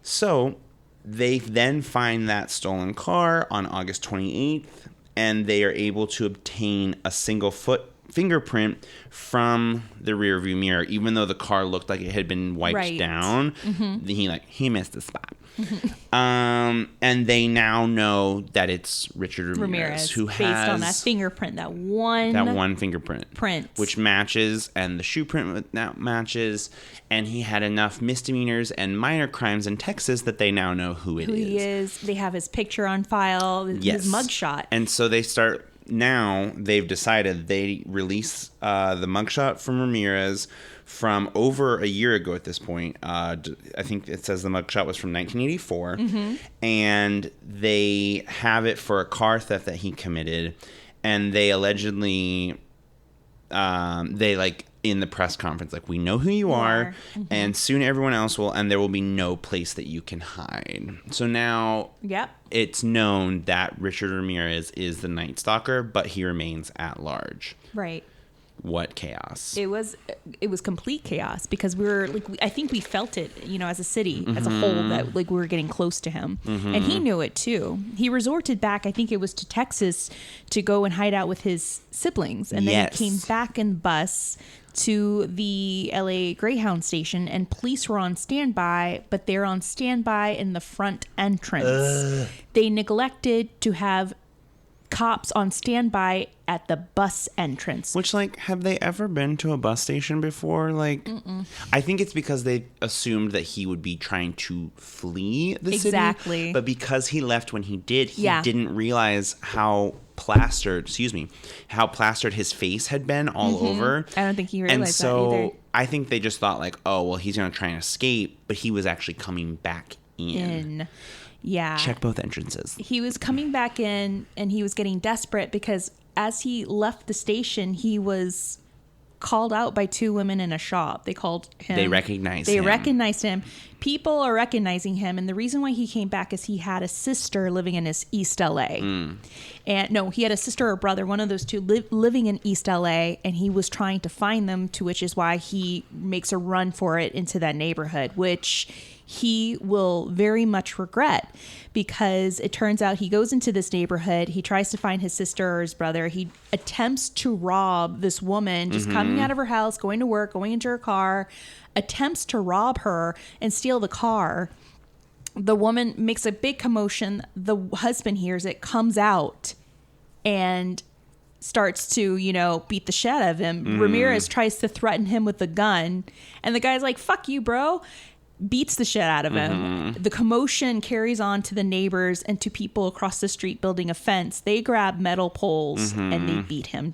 So they then find that stolen car on August 28th, and they are able to obtain a single fingerprint from the rearview mirror, even though the car looked like it had been wiped down. He missed the spot. And they now know that it's Richard Ramirez who has, based on that fingerprint, that one fingerprint, print, which matches, and the shoe print that matches, and he had enough misdemeanors and minor crimes in Texas that they now know who he is. They have his picture on file, his mugshot, and so they start. Now they've decided they release the mugshot from Ramirez from over a year ago at this point. I think it says the mugshot was from 1984. And they have it for a car theft that he committed. And they allegedly, in the press conference, like, we know who you are, and soon everyone else will, and there will be no place that you can hide. So now it's known that Richard Ramirez is the Night Stalker, but he remains at large. Right. what chaos? It was complete chaos because we were like, I think we felt it, as a city, as a whole, that like we were getting close to him, and he knew it too. He resorted back, I think it was to Texas, to go and hide out with his siblings, and then he came back in the bus to the LA Greyhound station, and police were on standby, but they're on standby in the front entrance. They neglected to have cops on standby at the bus entrance. Which, like, have they ever been to a bus station before? Like, I think it's because they assumed that he would be trying to flee the city. But because he left when he did, he didn't realize how plastered his face had been all over. I don't think he realized that either. I think they just thought, like, oh, well, he's going to try and escape, but he was actually coming back in. Yeah. Check both entrances. He was coming back in, and he was getting desperate because as he left the station, he was called out by two women in a shop. They called him. They recognized him. People are recognizing him, and the reason why he came back is he had a sister living in East LA. And no, he had a sister or brother, one of those two, living in East LA, and he was trying to find them, to which is why he makes a run for it into that neighborhood, which he will very much regret, because it turns out he goes into this neighborhood. He tries to find his sister or his brother. He attempts to rob this woman just coming out of her house, going to work, going into her car, attempts to rob her and steal the car. The woman makes a big commotion. The husband hears it, comes out, and starts to, beat the shit out of him. Ramirez tries to threaten him with a gun, and the guy's like, fuck you, bro. Beats the shit out of him. The commotion carries on to the neighbors and to people across the street building a fence. They grab metal poles and they beat him.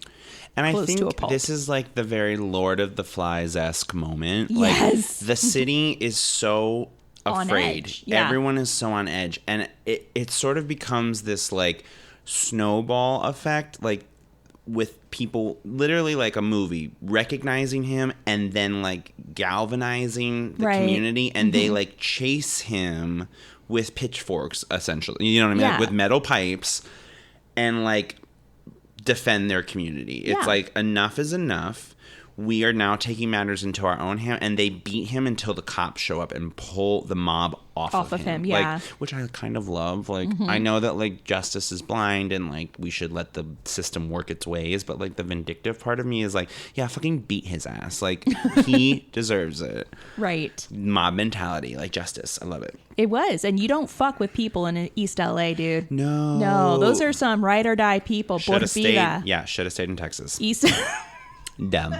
And I think this is like the very Lord of the Flies-esque moment. Yes. Like, the city is so afraid. Everyone is so on edge. And it sort of becomes this like snowball effect, like with people literally like a movie recognizing him and then like galvanizing the community, and they like chase him with pitchforks, essentially, you know what I mean? Like, with metal pipes, and like defend their community. It's like, enough is enough. We are now taking matters into our own hand, and they beat him until the cops show up and pull the mob off of him. Like, which I kind of love. Like, I know that like justice is blind, and like we should let the system work its ways, but like the vindictive part of me is like, yeah, fucking beat his ass. Like, he deserves it. Right. Mob mentality, like justice. I love it. It was. And you don't fuck with people in East LA, dude. No, those are some ride or die people. Should have stayed in Texas. East Dumb.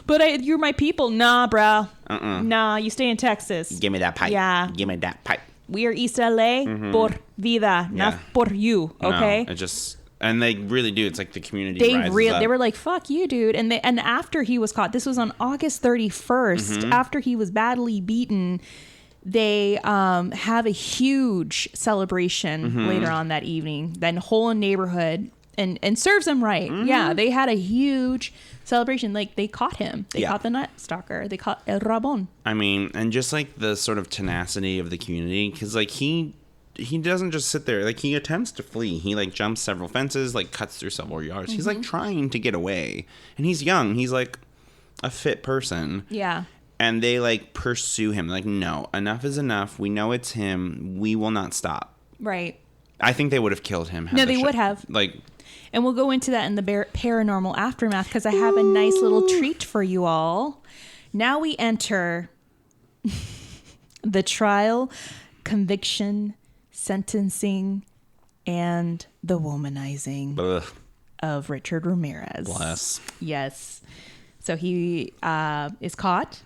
But you're my people. Nah, bro. Nah, you stay in Texas. Give me that pipe. Yeah. Give me that pipe. We are East LA por vida, not por you, okay? No, it just... And they really do. It's like the community rises up. They were like, fuck you, dude. And after he was caught, this was on August 31st, after he was badly beaten, they have a huge celebration later on that evening. That whole neighborhood... And serves him right. Yeah, they had a huge celebration. Like, they caught him. They caught the Night Stalker. They caught El Rabon. I mean, and just like the sort of tenacity of the community, because like he doesn't just sit there. Like, he attempts to flee. He like jumps several fences, like cuts through several yards. He's like trying to get away, and he's young. He's like a fit person. Yeah. And they like pursue him. Like, no, enough is enough. We know it's him. We will not stop. Right. I think they would have killed him. No, they would have. Like. And we'll go into that in the paranormal aftermath, because I have a nice little treat for you all. Now we enter the trial, conviction, sentencing, and the womanizing of Richard Ramirez. Bless. Yes. So he is caught.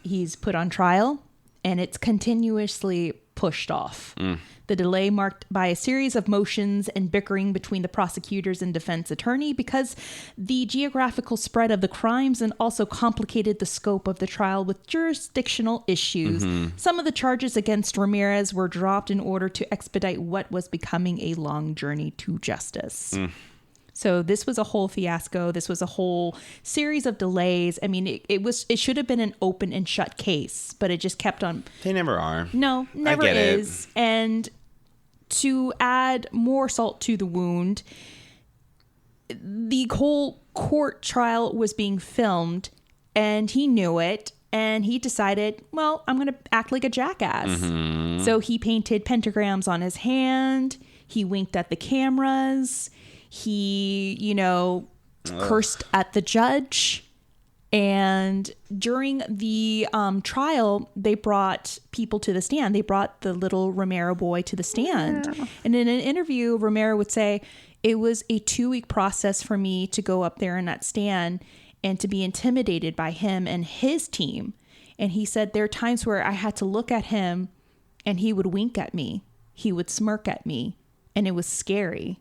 He's put on trial, and it's continuously pushed off. The delay marked by a series of motions and bickering between the prosecutors and defense attorney, because the geographical spread of the crimes and also complicated the scope of the trial with jurisdictional issues. Some of the charges against Ramirez were dropped in order to expedite what was becoming a long journey to justice. So this was a whole fiasco. This was a whole series of delays. I mean, it should have been an open and shut case, but it just kept on. They never are. No, never is. And to add more salt to the wound, the whole court trial was being filmed, and he knew it, and he decided, well, I'm going to act like a jackass. Mm-hmm. So he painted pentagrams on his hand. He winked at the cameras. He, cursed at the judge. And during the trial, they brought people to the stand. They brought the little Romero boy to the stand. Yeah. And in an interview, Romero would say, it was a 2-week process for me to go up there in that stand and to be intimidated by him and his team. And he said there are times where I had to look at him and he would wink at me. He would smirk at me. And it was scary.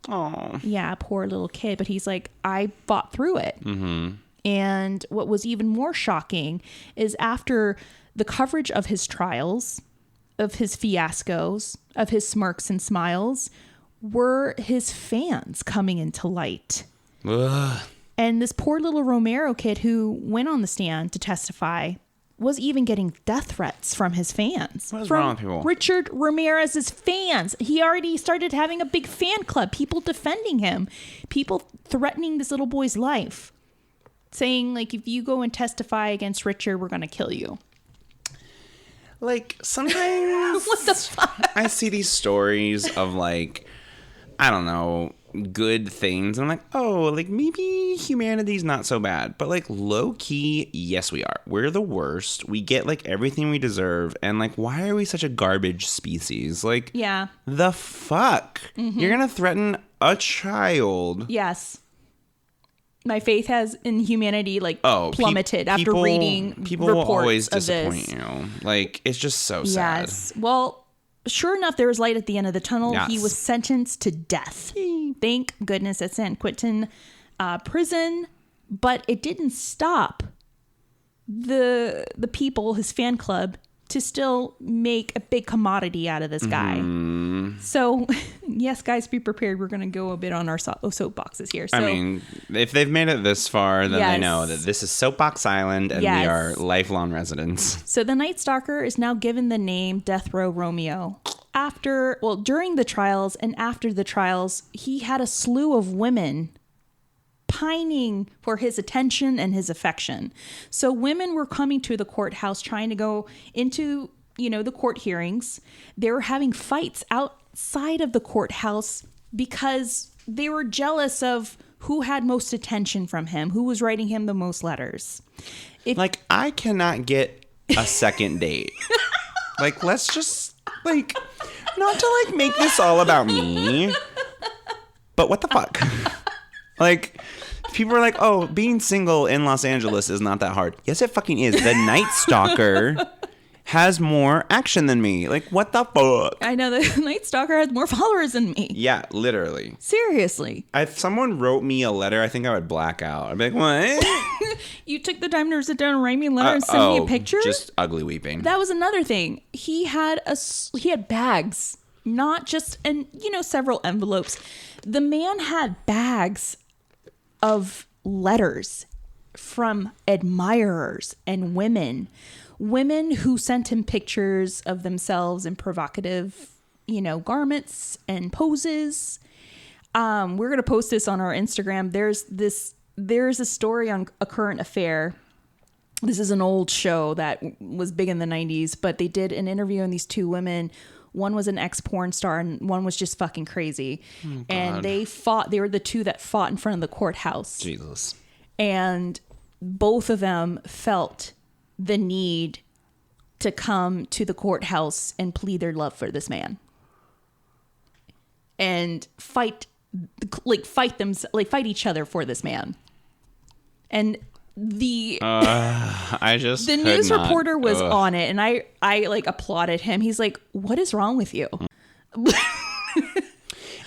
Oh. Yeah, poor little kid. But he's like, I fought through it. Mm-hmm. And what was even more shocking is after the coverage of his trials, of his fiascos, of his smirks and smiles, were his fans coming into light. Ugh. And this poor little Romero kid who went on the stand to testify was even getting death threats from his fans. What is wrong with people? Richard Ramirez's fans. He already started having a big fan club. People defending him. People threatening this little boy's life. Saying, like, if you go and testify against Richard, we're going to kill you. Like, sometimes... What the fuck? I see these stories of, like, I don't know, good things. And I'm like, oh, like, maybe humanity's not so bad. But, like, low-key, yes, we are. We're the worst. We get, like, everything we deserve. And, like, why are we such a garbage species? Like, yeah. The fuck? Mm-hmm. You're going to threaten a child. Yes. My faith has in humanity plummeted after reading people reports will always of disappoint this. you. Like, it's just so sad. Yes. Well, sure enough, there was light at the end of the tunnel. Yes. He was sentenced to death. Thank goodness at San Quentin prison, but it didn't stop the people, his fan club, to still make a big commodity out of this guy. Mm. So, yes, guys, be prepared. We're going to go a bit on our soapboxes here. So, I mean, if they've made it this far, then they know that this is Soapbox Island and we are lifelong residents. So the Night Stalker is now given the name Death Row Romeo. During the trials and after the trials, he had a slew of women pining for his attention and his affection. So women were coming to the courthouse trying to go into, the court hearings. They were having fights outside of the courthouse because they were jealous of who had most attention from him, who was writing him the most letters. I cannot get a second date. Let's just, not to, make this all about me, but what the fuck? People are like, oh, being single in Los Angeles is not that hard. Yes, it fucking is. The Night Stalker has more action than me. What the fuck? I know, the Night Stalker has more followers than me. Yeah, literally. Seriously. If someone wrote me a letter, I think I would black out. I'd be like, what? You took the time to sit down and write me a letter and send me a picture? Just ugly weeping. That was another thing. He had bags, not just, several envelopes. The man had bags of letters from admirers and women who sent him pictures of themselves in provocative, garments and poses. We're going to post this on our Instagram. There's a story on A Current Affair. This is an old show that was big in the 90s, but they did an interview on these two women. One was an ex-porn star and one was just fucking crazy. Oh, and they fought. They were the two that fought in front of the courthouse. Jesus. And both of them felt the need to come to the courthouse and plead their love for this man. And fight each other for this man. And the news reporter was on it, and I applauded him. He's like, what is wrong with you?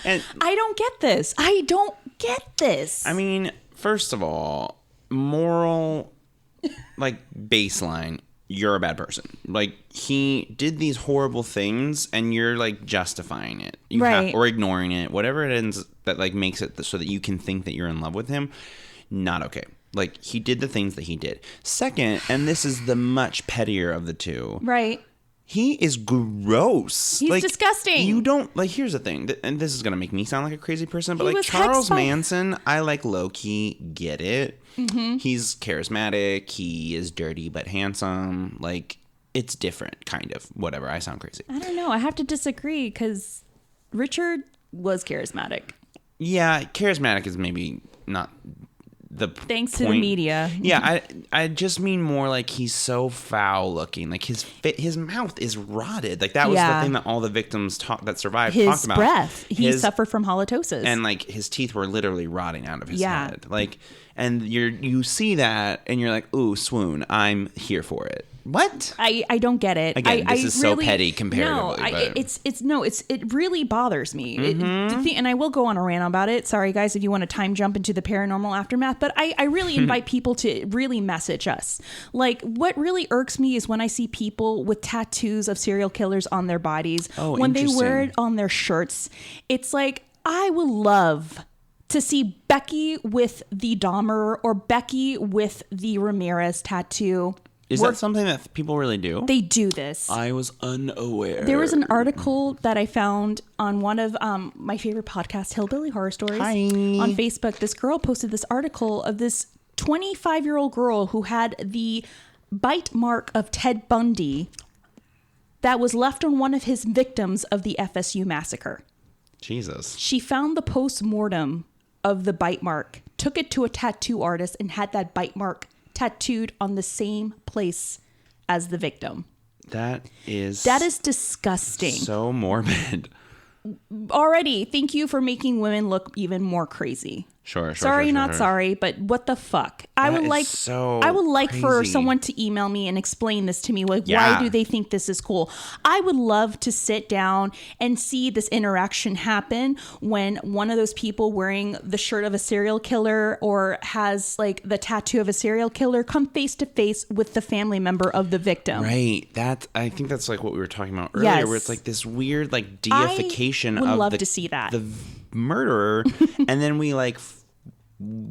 And I don't get this. I mean, first of all, moral baseline, you're a bad person. He did these horrible things and you're justifying it, or ignoring it, whatever it is that makes it so that you can think that you're in love with him. Not okay. He did the things that he did. Second, and this is the much pettier of the two. Right. He is gross. He's disgusting. You don't like. Here's the thing, and this is gonna make me sound like a crazy person, but He like was Charles hexed by- Manson, I like low key get it. Mm-hmm. He's charismatic. He is dirty but handsome. Like it's different, kind of. Whatever. I sound crazy. I don't know. I have to disagree because Richard was charismatic. Yeah, charismatic is maybe not the thanks to the media. Yeah, I just mean more like he's so foul looking. Like his mouth is rotted. Like that was the thing that all the victims that survived talked about. His breath. He suffered from halitosis. And like his teeth were literally rotting out of his head. Like, and you see that and you're like, ooh, swoon. I'm here for it. What? I don't get it. Again, this is really, so petty comparatively. No, it really bothers me. Mm-hmm. And I will go on a rant about it. Sorry, guys, if you want to time jump into the paranormal aftermath. But I really invite people to really message us. Like, what really irks me is when I see people with tattoos of serial killers on their bodies. Oh, when they wear it on their shirts. It's like, I would love to see Becky with the Dahmer or Becky with the Ramirez tattoo. Is that something that people really do? They do this. I was unaware. There was an article that I found on one of my favorite podcasts, Hillbilly Horror Stories, on Facebook. This girl posted this article of this 25-year-old girl who had the bite mark of Ted Bundy that was left on one of his victims of the FSU massacre. Jesus. She found the post-mortem of the bite mark, took it to a tattoo artist, and had that bite mark tattooed on the same place as the victim. That is disgusting. So morbid. Already, thank you for making women look even more crazy. Sure. Sorry, not sorry, but what the fuck? I would like for someone to email me and explain this to me. Like, why do they think this is cool? I would love to sit down and see this interaction happen when one of those people wearing the shirt of a serial killer or has like the tattoo of a serial killer come face to face with the family member of the victim. Right. I think that's like what we were talking about earlier, where it's like this weird like deification I would of love to see that. The murderer, and then we like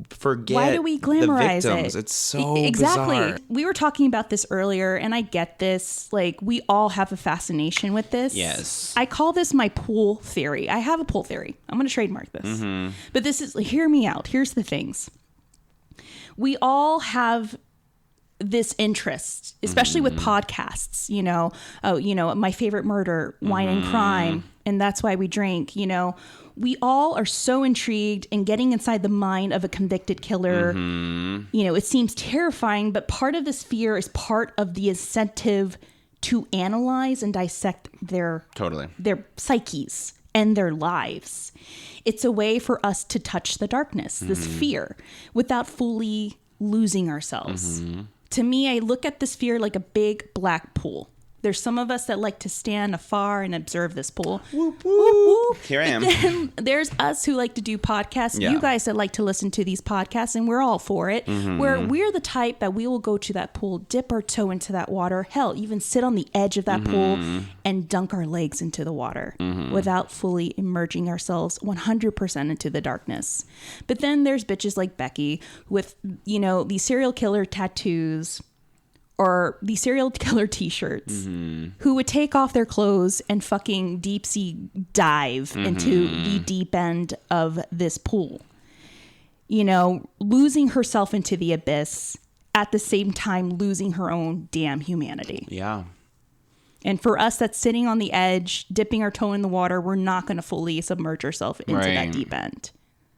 forget. Why do we glamorize the victims? it? It's so exactly. bizarre. We were talking about this earlier, and I get this. Like, we all have a fascination with this. Yes. I call this my pool theory. I have a pool theory. I'm going to trademark this. Mm-hmm. But this is, hear me out. Here's the things. We all have this interest, especially with podcasts, my favorite murder, wine and crime, and that's why we drink, we all are so intrigued in getting inside the mind of a convicted killer. It seems terrifying, but part of this fear is part of the incentive to analyze and dissect their psyches and their lives. It's a way for us to touch the darkness, this fear, without fully losing ourselves. To me, I look at this fear like a big black pool. There's some of us that like to stand afar and observe this pool. Whoop, whoop, whoop. Here I am. Then there's us who like to do podcasts. Yeah. You guys that like to listen to these podcasts, and we're all for it. Where we're the type that we will go to that pool, dip our toe into that water, hell, even sit on the edge of that pool and dunk our legs into the water without fully immersing ourselves 100% into the darkness. But then there's bitches like Becky with, these serial killer tattoos or the serial killer t-shirts who would take off their clothes and fucking deep sea dive into the deep end of this pool. Losing herself into the abyss at the same time losing her own damn humanity. Yeah. And for us that's sitting on the edge, dipping our toe in the water, we're not going to fully submerge ourselves into that deep end.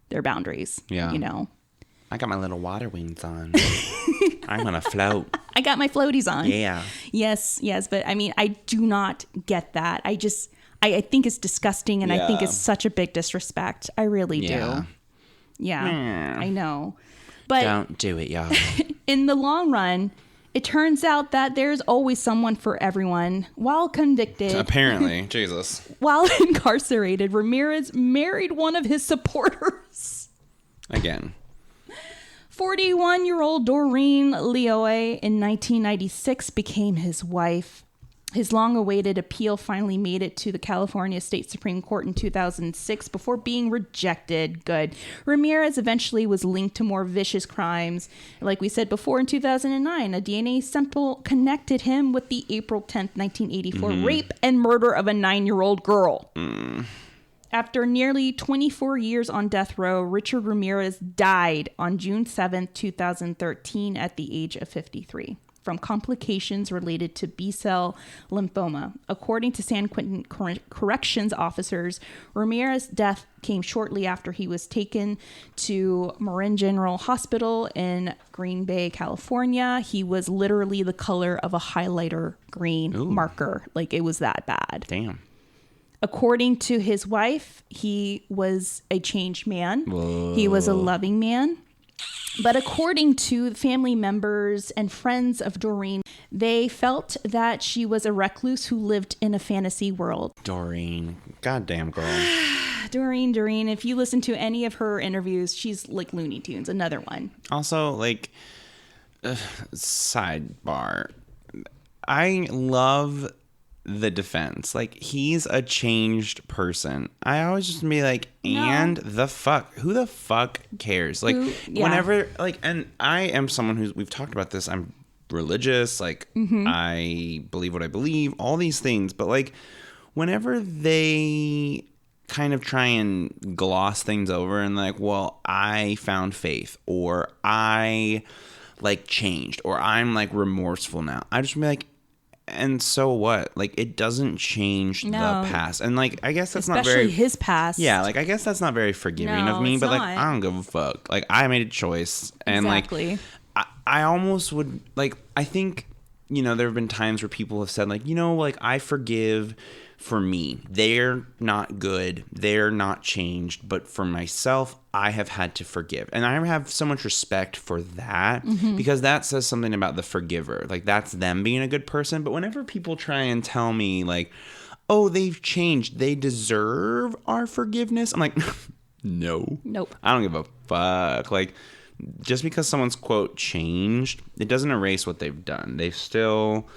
Their boundaries. Yeah. I got my little water wings on. I'm going to float. I got my floaties on. Yeah. Yes. But I mean, I do not get that. I think it's disgusting, and I think it's such a big disrespect. I really do. Yeah. I know. But don't do it, y'all. In the long run, it turns out that there's always someone for everyone. While convicted. Apparently. Jesus. While incarcerated, Ramirez married one of his supporters. Again. 41-year-old Doreen Leoe in 1996 became his wife. His long-awaited appeal finally made it to the California State Supreme Court in 2006 before being rejected. Good. Ramirez eventually was linked to more vicious crimes. Like we said before, in 2009, a DNA sample connected him with the April 10th, 1984 rape and murder of a 9-year-old girl. After nearly 24 years on death row, Richard Ramirez died on June 7th, 2013 at the age of 53. From complications related to B-cell lymphoma. According to San Quentin corrections officers, Ramirez's death came shortly after he was taken to Marin General Hospital in Green Bay, California. He was literally the color of a highlighter green marker. Like, it was that bad. Damn. According to his wife, he was a changed man. Whoa. He was a loving man. But according to family members and friends of Doreen, they felt that she was a recluse who lived in a fantasy world. Doreen. Goddamn girl. Doreen. If you listen to any of her interviews, she's like Looney Tunes. Another one. Also, like, sidebar. I love the defense. Like, he's a changed person. I always just be like, and the fuck? Who the fuck cares? Like, whenever, like, and I am someone we've talked about this. I'm religious. Like, I believe what I believe, all these things. But, like, whenever they kind of try and gloss things over and like, well, I found faith, or I, like, changed, or I'm, like, remorseful now. I just be like, and so what? Like, it doesn't change the past. And, like, I guess that's not very... Especially his past. Yeah, like, I guess that's not very forgiving of me. But, like, I don't give a fuck. Like, I made a choice. And, like, I almost would... Like, I think, you know, there have been times where people have said, like, you know, like, I forgive for me. They're not good. They're not changed. But for myself, I have had to forgive. And I have so much respect for that because that says something about the forgiver. Like, that's them being a good person. But whenever people try and tell me, like, oh, they've changed, they deserve our forgiveness, I'm like, no. Nope. I don't give a fuck. Like, just because someone's, quote, changed, it doesn't erase what they've done. They still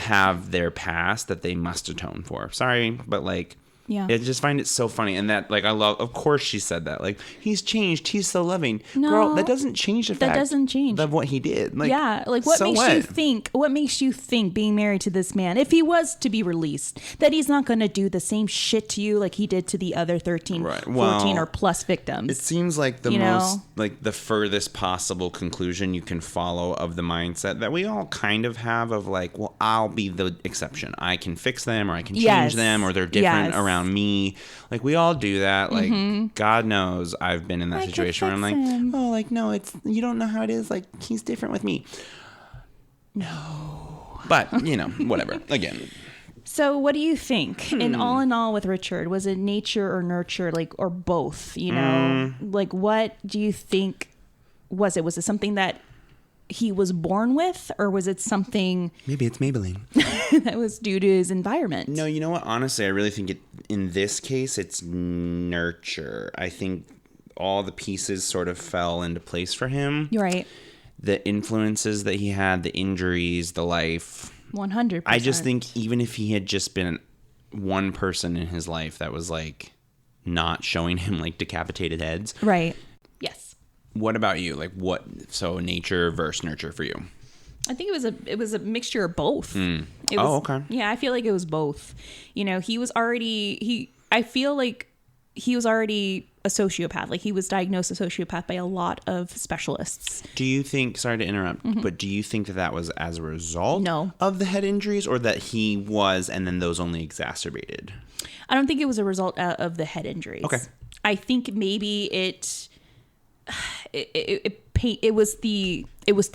have their past that they must atone for. Sorry, but, like, I just find it so funny. And that, like, I love, of course she said that. Like, he's changed. He's so loving. No, girl, that doesn't change the fact of what he did. Like, like, what makes you think being married to this man, if he was to be released, that he's not going to do the same shit to you like he did to the other 13, 14 or plus victims? It seems like the most, like, the furthest possible conclusion you can follow of the mindset that we all kind of have of, like, well, I'll be the exception. I can fix them, or I can change them, or they're different around me. Like, we all do that. Like, God knows I've been in that situation where I'm like, oh, like, no, it's, you don't know how it is. Like, he's different with me. No. But, you know, whatever. Again. So what do you think? In all with Richard, was it nature or nurture, like, or both? You know, like, what do you think was it? Was it something that he was born with, or was it something... Maybe it's Maybelline. that was due to his environment? No, you know what? Honestly, I really think in this case, it's nurture. I think all the pieces sort of fell into place for him. You're right. The influences that he had, the injuries, the life. 100%. I just think even if he had just been one person in his life that was, like, not showing him, like, decapitated heads. Right. Yes. What about you? Like, what? So nature versus nurture for you? I think it was a mixture of both. Okay. Yeah, I feel like it was both. You know, I feel like he was already a sociopath. Like, he was diagnosed a sociopath by a lot of specialists. Do you think, sorry to interrupt, but do you think that was as a result of the head injuries, or that he was and then those only exacerbated? I don't think it was a result of the head injuries. Okay. I think maybe it was the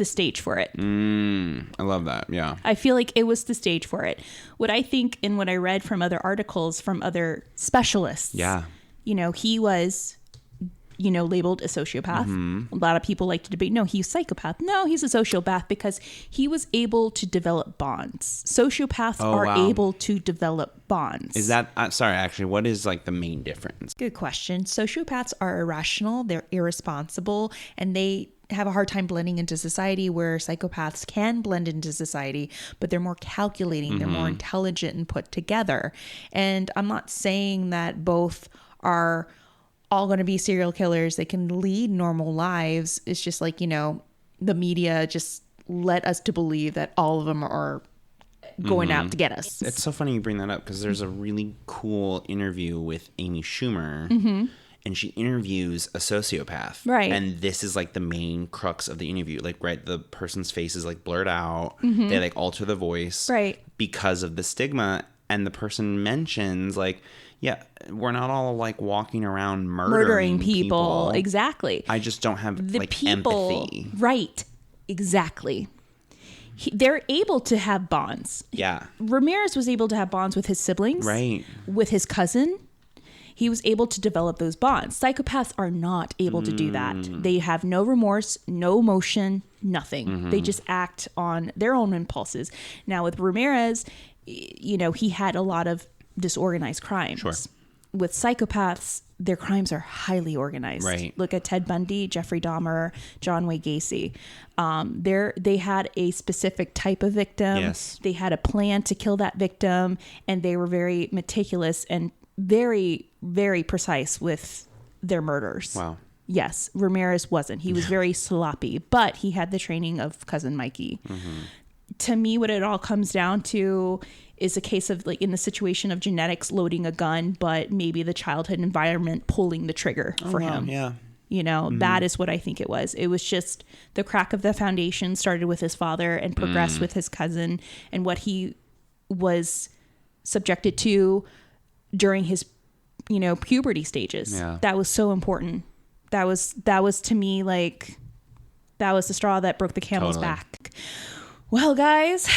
stage for it. I love that. Yeah. I feel like it was the stage for it. What I think, and what I read from other articles from other specialists. Yeah. You know, he was, you know, labeled a sociopath. A lot of people like to debate, no, he's a psychopath. No, he's a sociopath because he was able to develop bonds. Sociopaths are able to develop bonds. Is that, sorry, actually, what is, like, the main difference? Good question. Sociopaths are irrational, they're irresponsible, and they have a hard time blending into society, where psychopaths can blend into society, but they're more calculating, they're more intelligent and put together. And I'm not saying that both are all going to be serial killers. They can lead normal lives. It's just like, the media just led us to believe that all of them are going out to get us. It's so funny you bring that up, because there's a really cool interview with Amy Schumer, and she interviews a sociopath. Right. And this is like the main crux of the interview. Like, right, the person's face is like blurred out. They like alter the voice. Right. Because of the stigma. And the person mentions like, yeah, we're not all like walking around murdering people. Exactly. I just don't have empathy. Right. Exactly. They're able to have bonds. Yeah. Ramirez was able to have bonds with his siblings. Right. With his cousin. He was able to develop those bonds. Psychopaths are not able to do that. They have no remorse, no emotion, nothing. They just act on their own impulses. Now with Ramirez, he had a lot of disorganized crimes. Sure. With psychopaths, their crimes are highly organized. Right. Look at Ted Bundy, Jeffrey Dahmer, John Wayne Gacy. They had a specific type of victim. Yes. They had a plan to kill that victim, and they were very meticulous and very, very precise with their murders. Wow. Yes, Ramirez wasn't. He was very sloppy, but he had the training of Cousin Mikey. To me, what it all comes down to is a case of like in the situation of genetics loading a gun, but maybe the childhood environment pulling the trigger for him. Yeah. That is what I think it was. It was just the crack of the foundation started with his father and progressed with his cousin, and what he was subjected to during his, puberty stages. Yeah. That was so important. That was to me, like, that was the straw that broke the camel's back. Well, guys,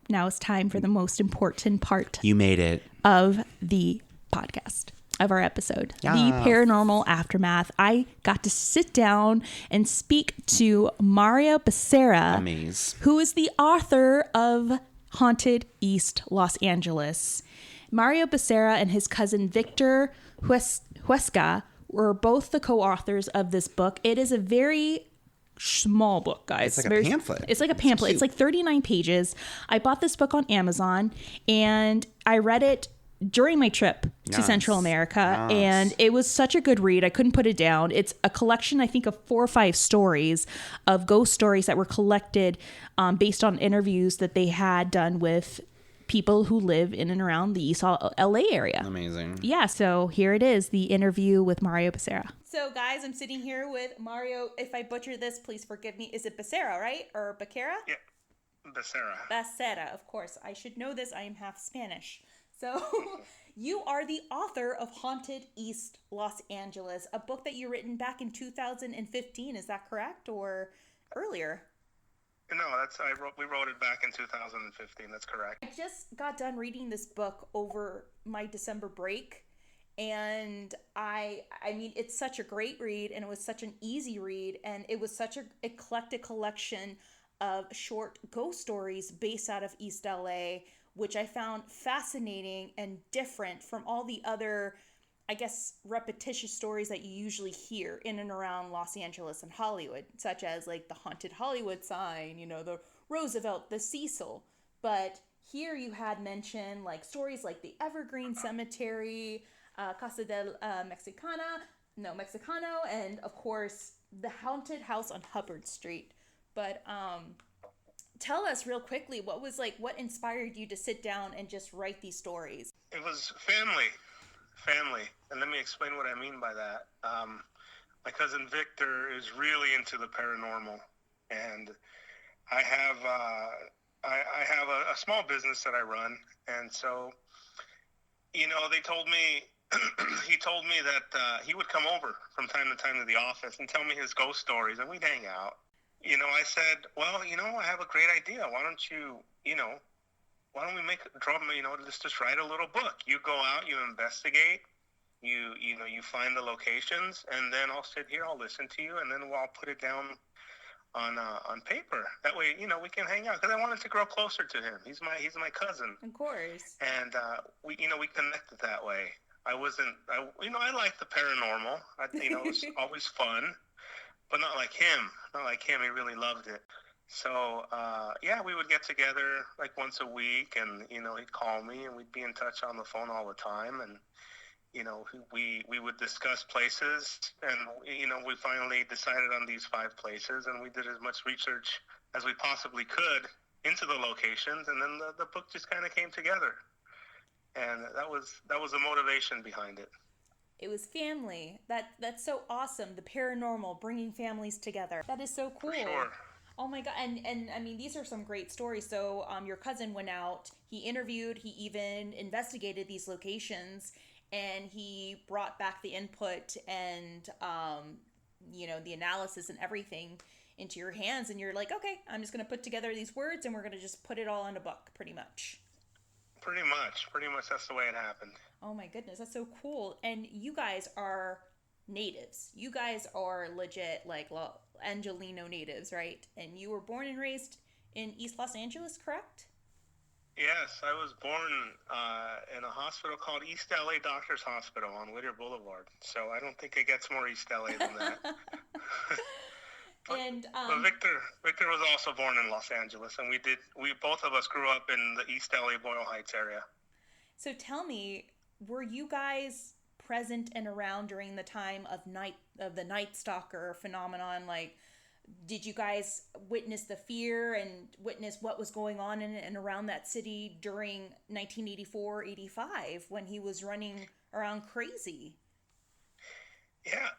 now it's time for the most important part. You made it. Of the podcast, of our episode. Yeah. The Paranormal Aftermath. I got to sit down and speak to Mario Becerra. Amaze. Who is the author of Haunted East Los Angeles. Mario Becerra and his cousin Victor Huesca were both the co-authors of this book. It is a very small book, guys. It's like a pamphlet. It's like a pamphlet. It's like 39 pages. I bought this book on Amazon, and I read it during my trip to Central America, and it was such a good read. I couldn't put it down. It's a collection, I think, of 4 or 5 stories of ghost stories that were collected based on interviews that they had done with people who live in and around the East LA area. Amazing. Yeah, so here it is, the interview with Mario Becerra. So guys, I'm sitting here with Mario. If I butcher this, please forgive me. Is it Becerra, right? Or Becerra? Yeah, Becerra. Becerra, of course. I should know this. I am half Spanish. So you are the author of Haunted East Los Angeles, a book that you written back in 2015. Is that correct? Or earlier? No, we wrote it back in 2015. That's correct. I just got done reading this book over my December break, and I mean, it's such a great read, and it was such an easy read, and it was such an eclectic collection of short ghost stories based out of East LA, which I found fascinating and different from all the other, I guess, repetitious stories that you usually hear in and around Los Angeles and Hollywood, such as like the Haunted Hollywood sign, the Roosevelt, the Cecil. But here you had mentioned like stories like the Evergreen Cemetery, Casa del Mexicano, and of course the haunted house on Hubbard Street. But tell us real quickly, what inspired you to sit down and just write these stories? It was family. And let me explain what I mean by that. My cousin Victor is really into the paranormal, and I have a small business that I run, and so they told me he told me that he would come over from time to time to the office and tell me his ghost stories, and we'd hang out. I said, well, I have a great idea. Why don't we just write a little book? You go out, you investigate, you find the locations, and then I'll sit here, I'll listen to you, and then I'll put it down on paper. That way, we can hang out, because I wanted to grow closer to him. He's my cousin. Of course. And we connected that way. I like the paranormal. It was always fun. but not like him. Not like him. He really loved it. So, we would get together like once a week, and, you know, he'd call me, and we'd be in touch on the phone all the time. And, you know, we would discuss places, and, you know, we finally decided on these 5 places, and we did as much research as we possibly could into the locations, and then the book just kind of came together. And that was the motivation behind it. It was family. That's so awesome. The paranormal, bringing families together. That is so cool. For sure. Oh my God. And I mean, these are some great stories. So your cousin went out, he interviewed, he even investigated these locations, and he brought back the input and, you know, the analysis and everything into your hands. And you're like, okay, I'm just going to put together these words, and we're going to just put it all in a book, pretty much. Pretty much. That's the way it happened. Oh my goodness. That's so cool. And you guys are natives. You guys are legit, like, Angelino natives, right? And you were born and raised in East Los Angeles, correct? Yes, I was born in a hospital called East LA Doctors Hospital on Whittier Boulevard. So I don't think it gets more East LA than that. But Victor was also born in Los Angeles, and we both of us grew up in the East LA Boyle Heights area. So tell me, were you guys present and around during the time of the Night Stalker phenomenon? Like, did you guys witness the fear and witness what was going on in and around that city during 1984-85 when he was running around crazy? Yeah,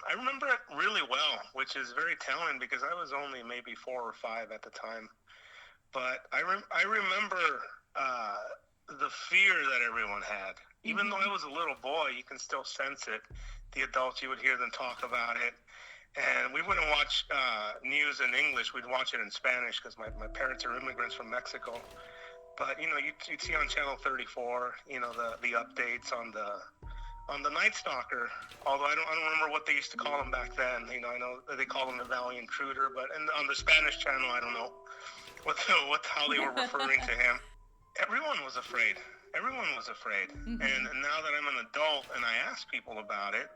I remember it really well, which is very telling because I was only maybe 4 or 5 at the time. But I remember the fear that everyone had. Even though I was a little boy, you can still sense it. The adults, you would hear them talk about it. And we wouldn't watch news in English. We'd watch it in Spanish because my parents are immigrants from Mexico. But, you know, you'd see on Channel 34, you know, the updates on the Night Stalker. Although I don't remember what they used to call him back then. You know, I know they call him the Valley Intruder. But on the Spanish channel, I don't know how they were referring to him. Everyone was afraid. Mm-hmm. And now that I'm an adult and I ask people about it,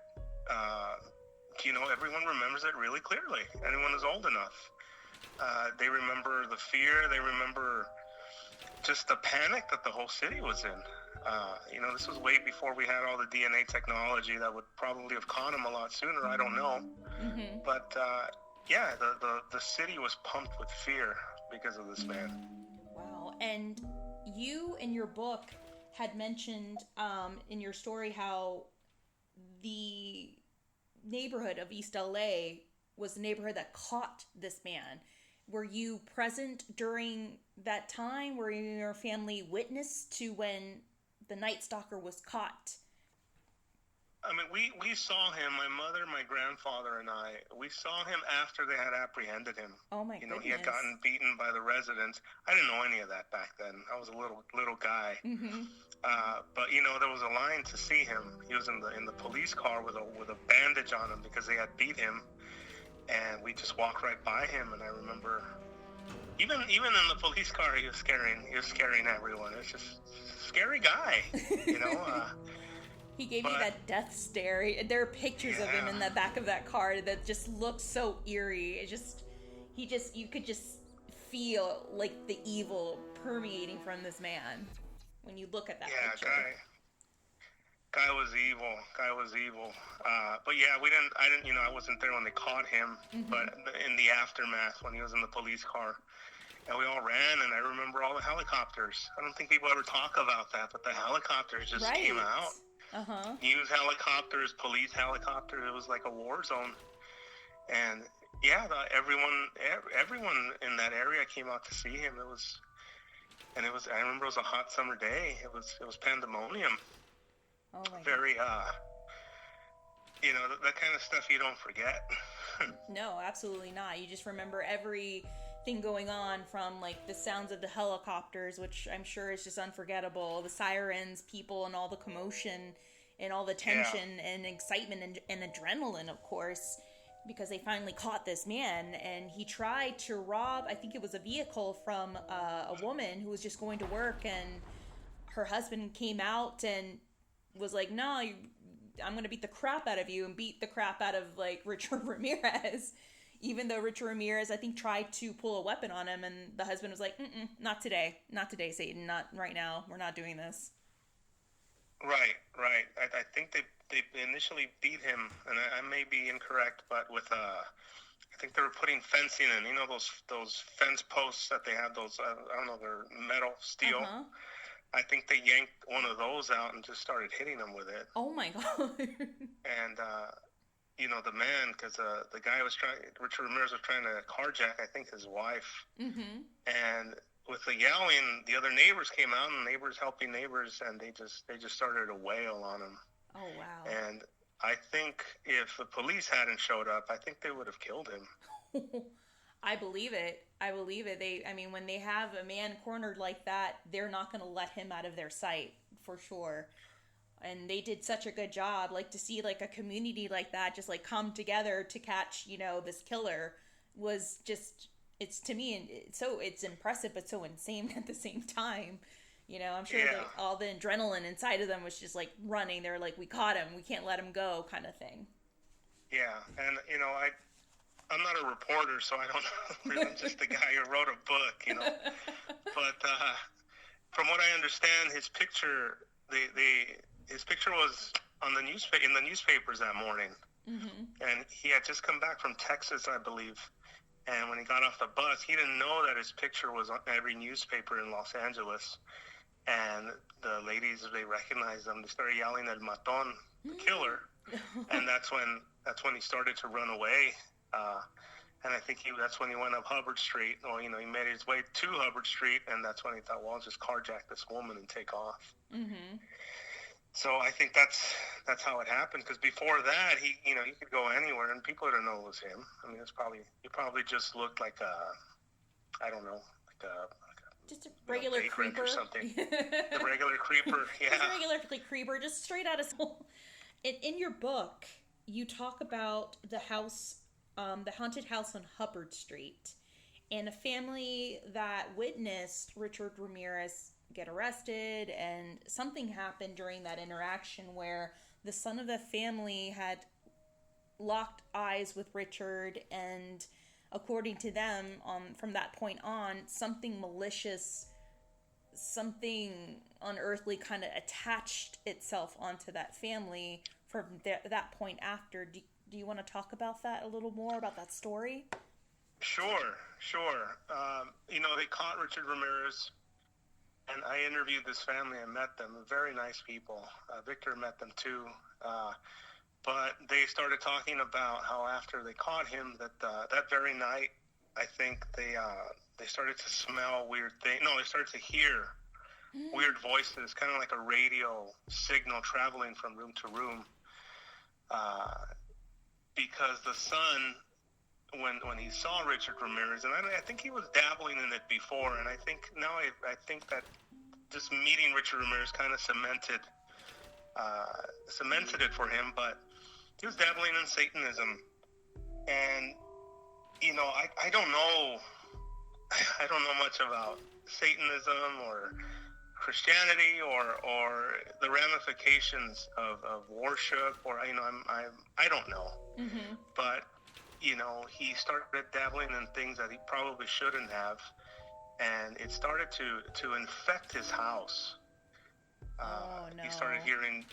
you know, everyone remembers it really clearly. Anyone who's old enough. They remember the fear. They remember just the panic that the whole city was in. You know, this was way before we had all the DNA technology that would probably have caught him a lot sooner. I don't know. Mm-hmm. But, yeah, the city was pumped with fear because of this man. Wow. And you, in your book, had mentioned in your story how the neighborhood of East LA was the neighborhood that caught this man. Were you present during that time? Were you and your family witness to when the Night Stalker was caught? I mean, we saw him, my mother, my grandfather, and I, we saw him after they had apprehended him. Oh, my goodness. You know, he had gotten beaten by the residents. I didn't know any of that back then. I was a little guy. Mm-hmm. But, you know, there was a line to see him. He was in the police car with a bandage on him because they had beat him. And we just walked right by him, and I remember, even in the police car, he was scaring everyone. It's just a scary guy, you know. He gave you that death stare. There are pictures of him in the back of that car that just looked so eerie. You could just feel like the evil permeating from this man when you look at that picture. Guy was evil. But yeah, I wasn't there when they caught him, mm-hmm. But in the aftermath when he was in the police car. And we all ran, and I remember all the helicopters. I don't think people ever talk about that, but the helicopters just came out. Uh-huh. News helicopters, police helicopters. It was like a war zone. And yeah, everyone in that area came out to see him. I remember it was a hot summer day. It was pandemonium. Oh my Very, you know, that kind of stuff you don't forget. No, absolutely not. You just remember everything going on, from like the sounds of the helicopters, which I'm sure is just unforgettable, the sirens, people, and all the commotion and all the tension and excitement and adrenaline, of course, because they finally caught this man, and he tried to rob, I think it was a vehicle, from a woman who was just going to work, and her husband came out and was like, no, I'm going to beat the crap out of you, and beat the crap out of, like, Richard Ramirez. Even though Richard Ramirez, I think, tried to pull a weapon on him, and the husband was like, not today. Not today, Satan. Not right now. We're not doing this. Right. I think they initially beat him, and I may be incorrect, but with I think they were putting fencing in. You know those fence posts that they had, those, I don't know, they're metal, steel. Uh-huh. I think they yanked one of those out and just started hitting him with it. Oh, my God. And, the man, because the guy Richard Ramirez was trying to carjack, I think, his wife. Mm-hmm. And with the yelling, the other neighbors came out, and neighbors helping neighbors, and they just started to wail on him. Oh, wow. And I think if the police hadn't showed up, I think they would have killed him. I believe it. When they have a man cornered like that, they're not going to let him out of their sight, for sure. And they did such a good job, like, to see, like, a community like that just, like, come together to catch, this killer was just, it's, to me, it's impressive, but so insane at the same time. I'm sure that all the adrenaline inside of them was just, like, running. They were like, we caught him, we can't let him go, kind of thing. Yeah, and, I'm not a reporter, so I don't know. I'm just a guy who wrote a book, But from what I understand, his picture, his picture was on the in the newspapers that morning. Mm-hmm. And he had just come back from Texas, I believe. And when he got off the bus, he didn't know that his picture was on every newspaper in Los Angeles. And the ladies, they recognized him. They started yelling El Matón, the killer. And that's when he started to run away. And I think that's when he went up Hubbard Street. Or, he made his way to Hubbard Street, and that's when he thought, well, I'll just carjack this woman and take off. Mm-hmm. So I think that's how it happened. Because before that, he could go anywhere, and people didn't know it was him. I mean, he probably just looked like just a regular creeper or something. The regular creeper, yeah. Just a regular creeper, just straight out of school. In your book, you talk about the house, the haunted house on Hubbard Street, and a family that witnessed Richard Ramirez get arrested, and something happened during that interaction where the son of the family had locked eyes with Richard, and according to them, from that point on, something malicious, something unearthly kind of attached itself onto that family from that point after. Do you want to talk about that a little more, about that story? Sure. They caught Richard Ramirez, and I interviewed this family and met them. Very nice people. Victor met them too. But they started talking about how after they caught him, that very night, I think they started to smell weird things. No, they started to hear weird voices, kind of like a radio signal traveling from room to room. Because the son, when he saw Richard Ramirez, and I think he was dabbling in it before, and I think now I think that just meeting Richard Ramirez kind of cemented it for him. But he was dabbling in Satanism, and I don't know much about Satanism or Christianity or the ramifications of worship, or I don't know. Mm-hmm. But he started dabbling in things that he probably shouldn't have, and it started to infect his house. Oh, no. He started hearing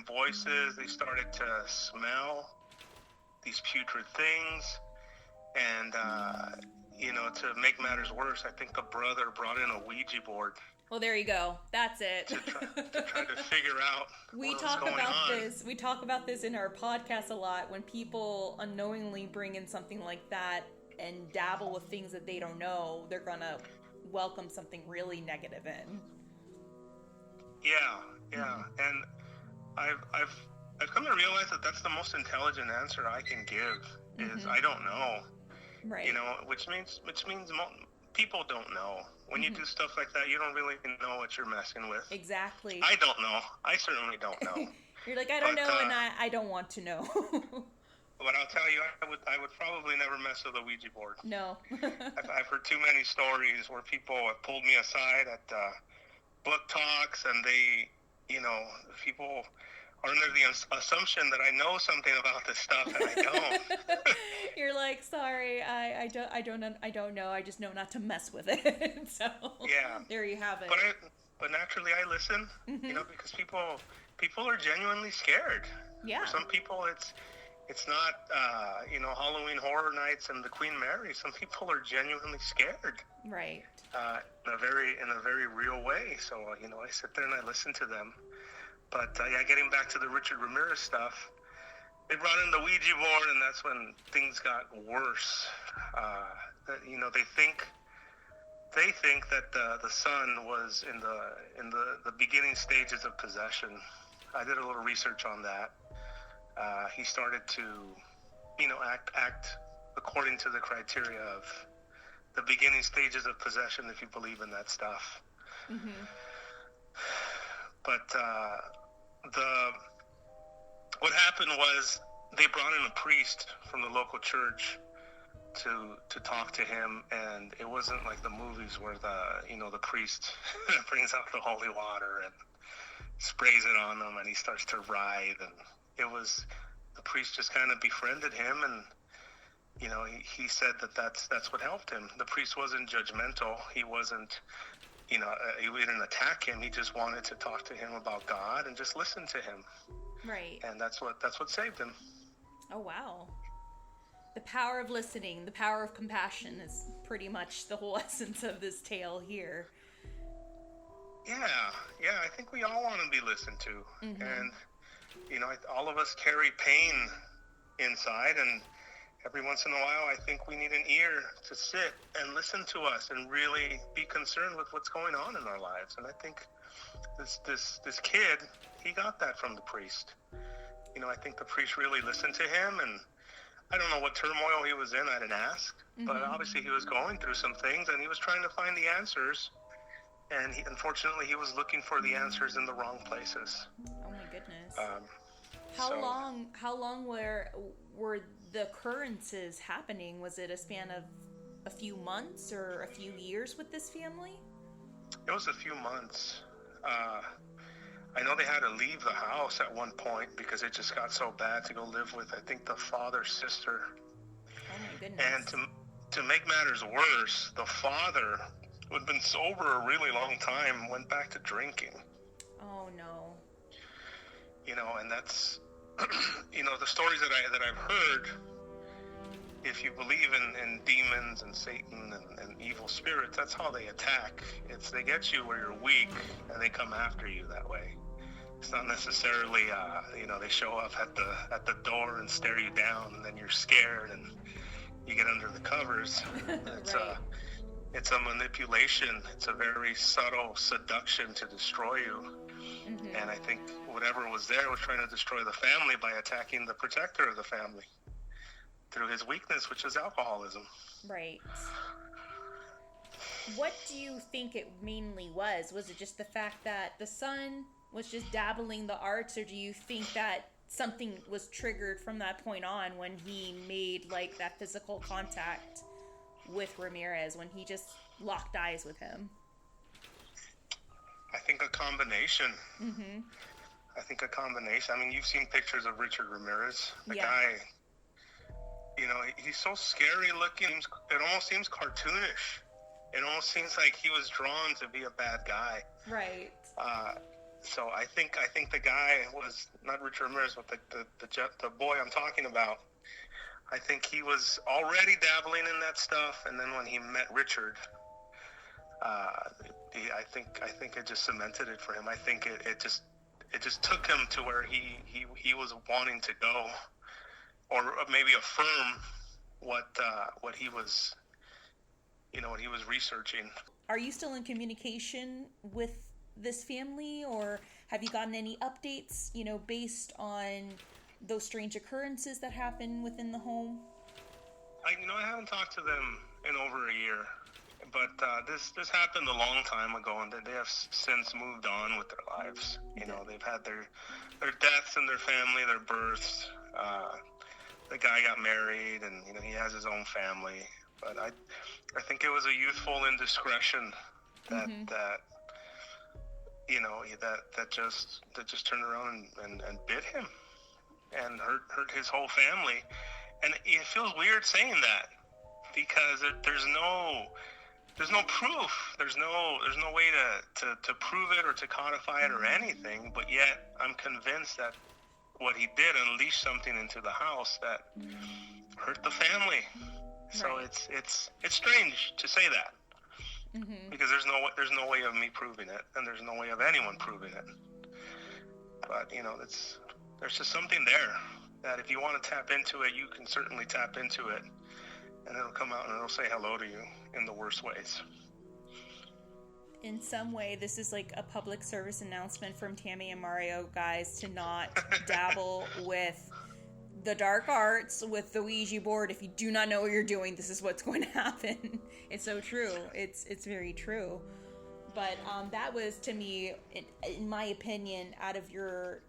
voices. They started to smell these putrid things, and to make matters worse, I think the brother brought in a Ouija board. Well, there you go. That's it. to try to figure out what's going on. We talk about this in our podcast a lot. When people unknowingly bring in something like that and dabble with things that they don't know, they're gonna welcome something really negative in. Yeah, and I've come to realize that that's the most intelligent answer I can give. Is I don't know. Right. Which means people don't know. When you do stuff like that, you don't really know what you're messing with. Exactly. I don't know. I certainly don't know. You're like, I don't know, and I don't want to know. But I'll tell you, I would probably never mess with a Ouija board. No. I've heard too many stories where people have pulled me aside at book talks, and they, people under the assumption that I know something about this stuff, and I don't. You're like, sorry, I don't know. I just know not to mess with it. So yeah, there you have it. But naturally, I listen. You know, because people are genuinely scared. Yeah. For some people, it's not Halloween Horror Nights and the Queen Mary. Some people are genuinely scared. Right. In a very real way. So I sit there and I listen to them. But getting back to the Richard Ramirez stuff, they brought in the Ouija board, and that's when things got worse. They think that the son was in the beginning stages of possession. I did a little research on that. He started to, act according to the criteria of the beginning stages of possession, if you believe in that stuff. Mm-hmm. But what happened was they brought in a priest from the local church to talk to him, and it wasn't like the movies where the priest brings out the holy water and sprays it on him and he starts to writhe, and it was the priest just kind of befriended him, and he said that's what helped him. The priest wasn't judgmental. He wasn't he didn't attack him. He just wanted to talk to him about God and just listen to him. Right. And that's what saved him. Oh, wow. The power of listening, the power of compassion is pretty much the whole essence of this tale here. Yeah, I think we all want to be listened to. Mm-hmm. And, all of us carry pain inside, and every once in a while, I think we need an ear to sit and listen to us and really be concerned with what's going on in our lives. And I think this kid, he got that from the priest. I think the priest really listened to him, and I don't know what turmoil he was in. I didn't ask, but obviously he was going through some things, and he was trying to find the answers. And unfortunately, he was looking for the answers in the wrong places. Oh my goodness! How long were the occurrences happening? Was it a span of a few months or a few years with this family? It was a few months. I know they had to leave the house at one point because it just got so bad, to go live with, I think, the father's sister. Oh my goodness. And to make matters worse, the father, who had been sober a really long time, went back to drinking. Oh no. And that's, the stories that I've heard, if you believe in demons and Satan and evil spirits, that's how they attack. They get you where you're weak, and they come after you that way. It's not necessarily, they show up at the door and stare you down, and then you're scared and you get under the covers. Right. It's a manipulation. It's a very subtle seduction to destroy you. Mm-hmm. And I think whatever was there was trying to destroy the family by attacking the protector of the family through his weakness, which is alcoholism. Right. What do you think it mainly was? Was it just the fact that the son was just dabbling the arts, or do you think that something was triggered from that point on when he made that physical contact with Ramirez, when he just locked eyes with him? I think a combination. Mm-hmm. I think a combination. I mean, you've seen pictures of Richard Ramirez. The yeah. guy, he's so scary looking. It almost seems cartoonish. It almost seems like he was drawn to be a bad guy. Right. So I think the guy was not Richard Ramirez, but the boy I'm talking about. I think he was already dabbling in that stuff, and then when he met Richard, I think it just cemented it for him. I think it just took him to where he was wanting to go, or maybe affirm what he was, what he was researching. Are you still in communication with this family, or have you gotten any updates, based on those strange occurrences that happen within the home? I haven't talked to them in over a year, but this happened a long time ago, and they have since moved on with their lives. They've had their deaths in their family, their births. The guy got married, and he has his own family. But I think it was a youthful indiscretion that that just turned around and bit him and hurt his whole family. And it feels weird saying that because there's no proof. There's no way to prove it or to codify it or anything. But yet I'm convinced that what he did unleashed something into the house that hurt the family. So right. It's strange to say that. Mm-hmm. Because there's no way of me proving it, and there's no way of anyone proving it. But there's just something there that if you want to tap into it, you can certainly tap into it, and it'll come out and it'll say hello to you in the worst ways. In some way, this is like a public service announcement from Tammy and Mario, guys, to not dabble with the dark arts with the Ouija board. If you do not know what you're doing, this is what's going to happen. It's so true. It's very true. But that was, to me, in my opinion, out of your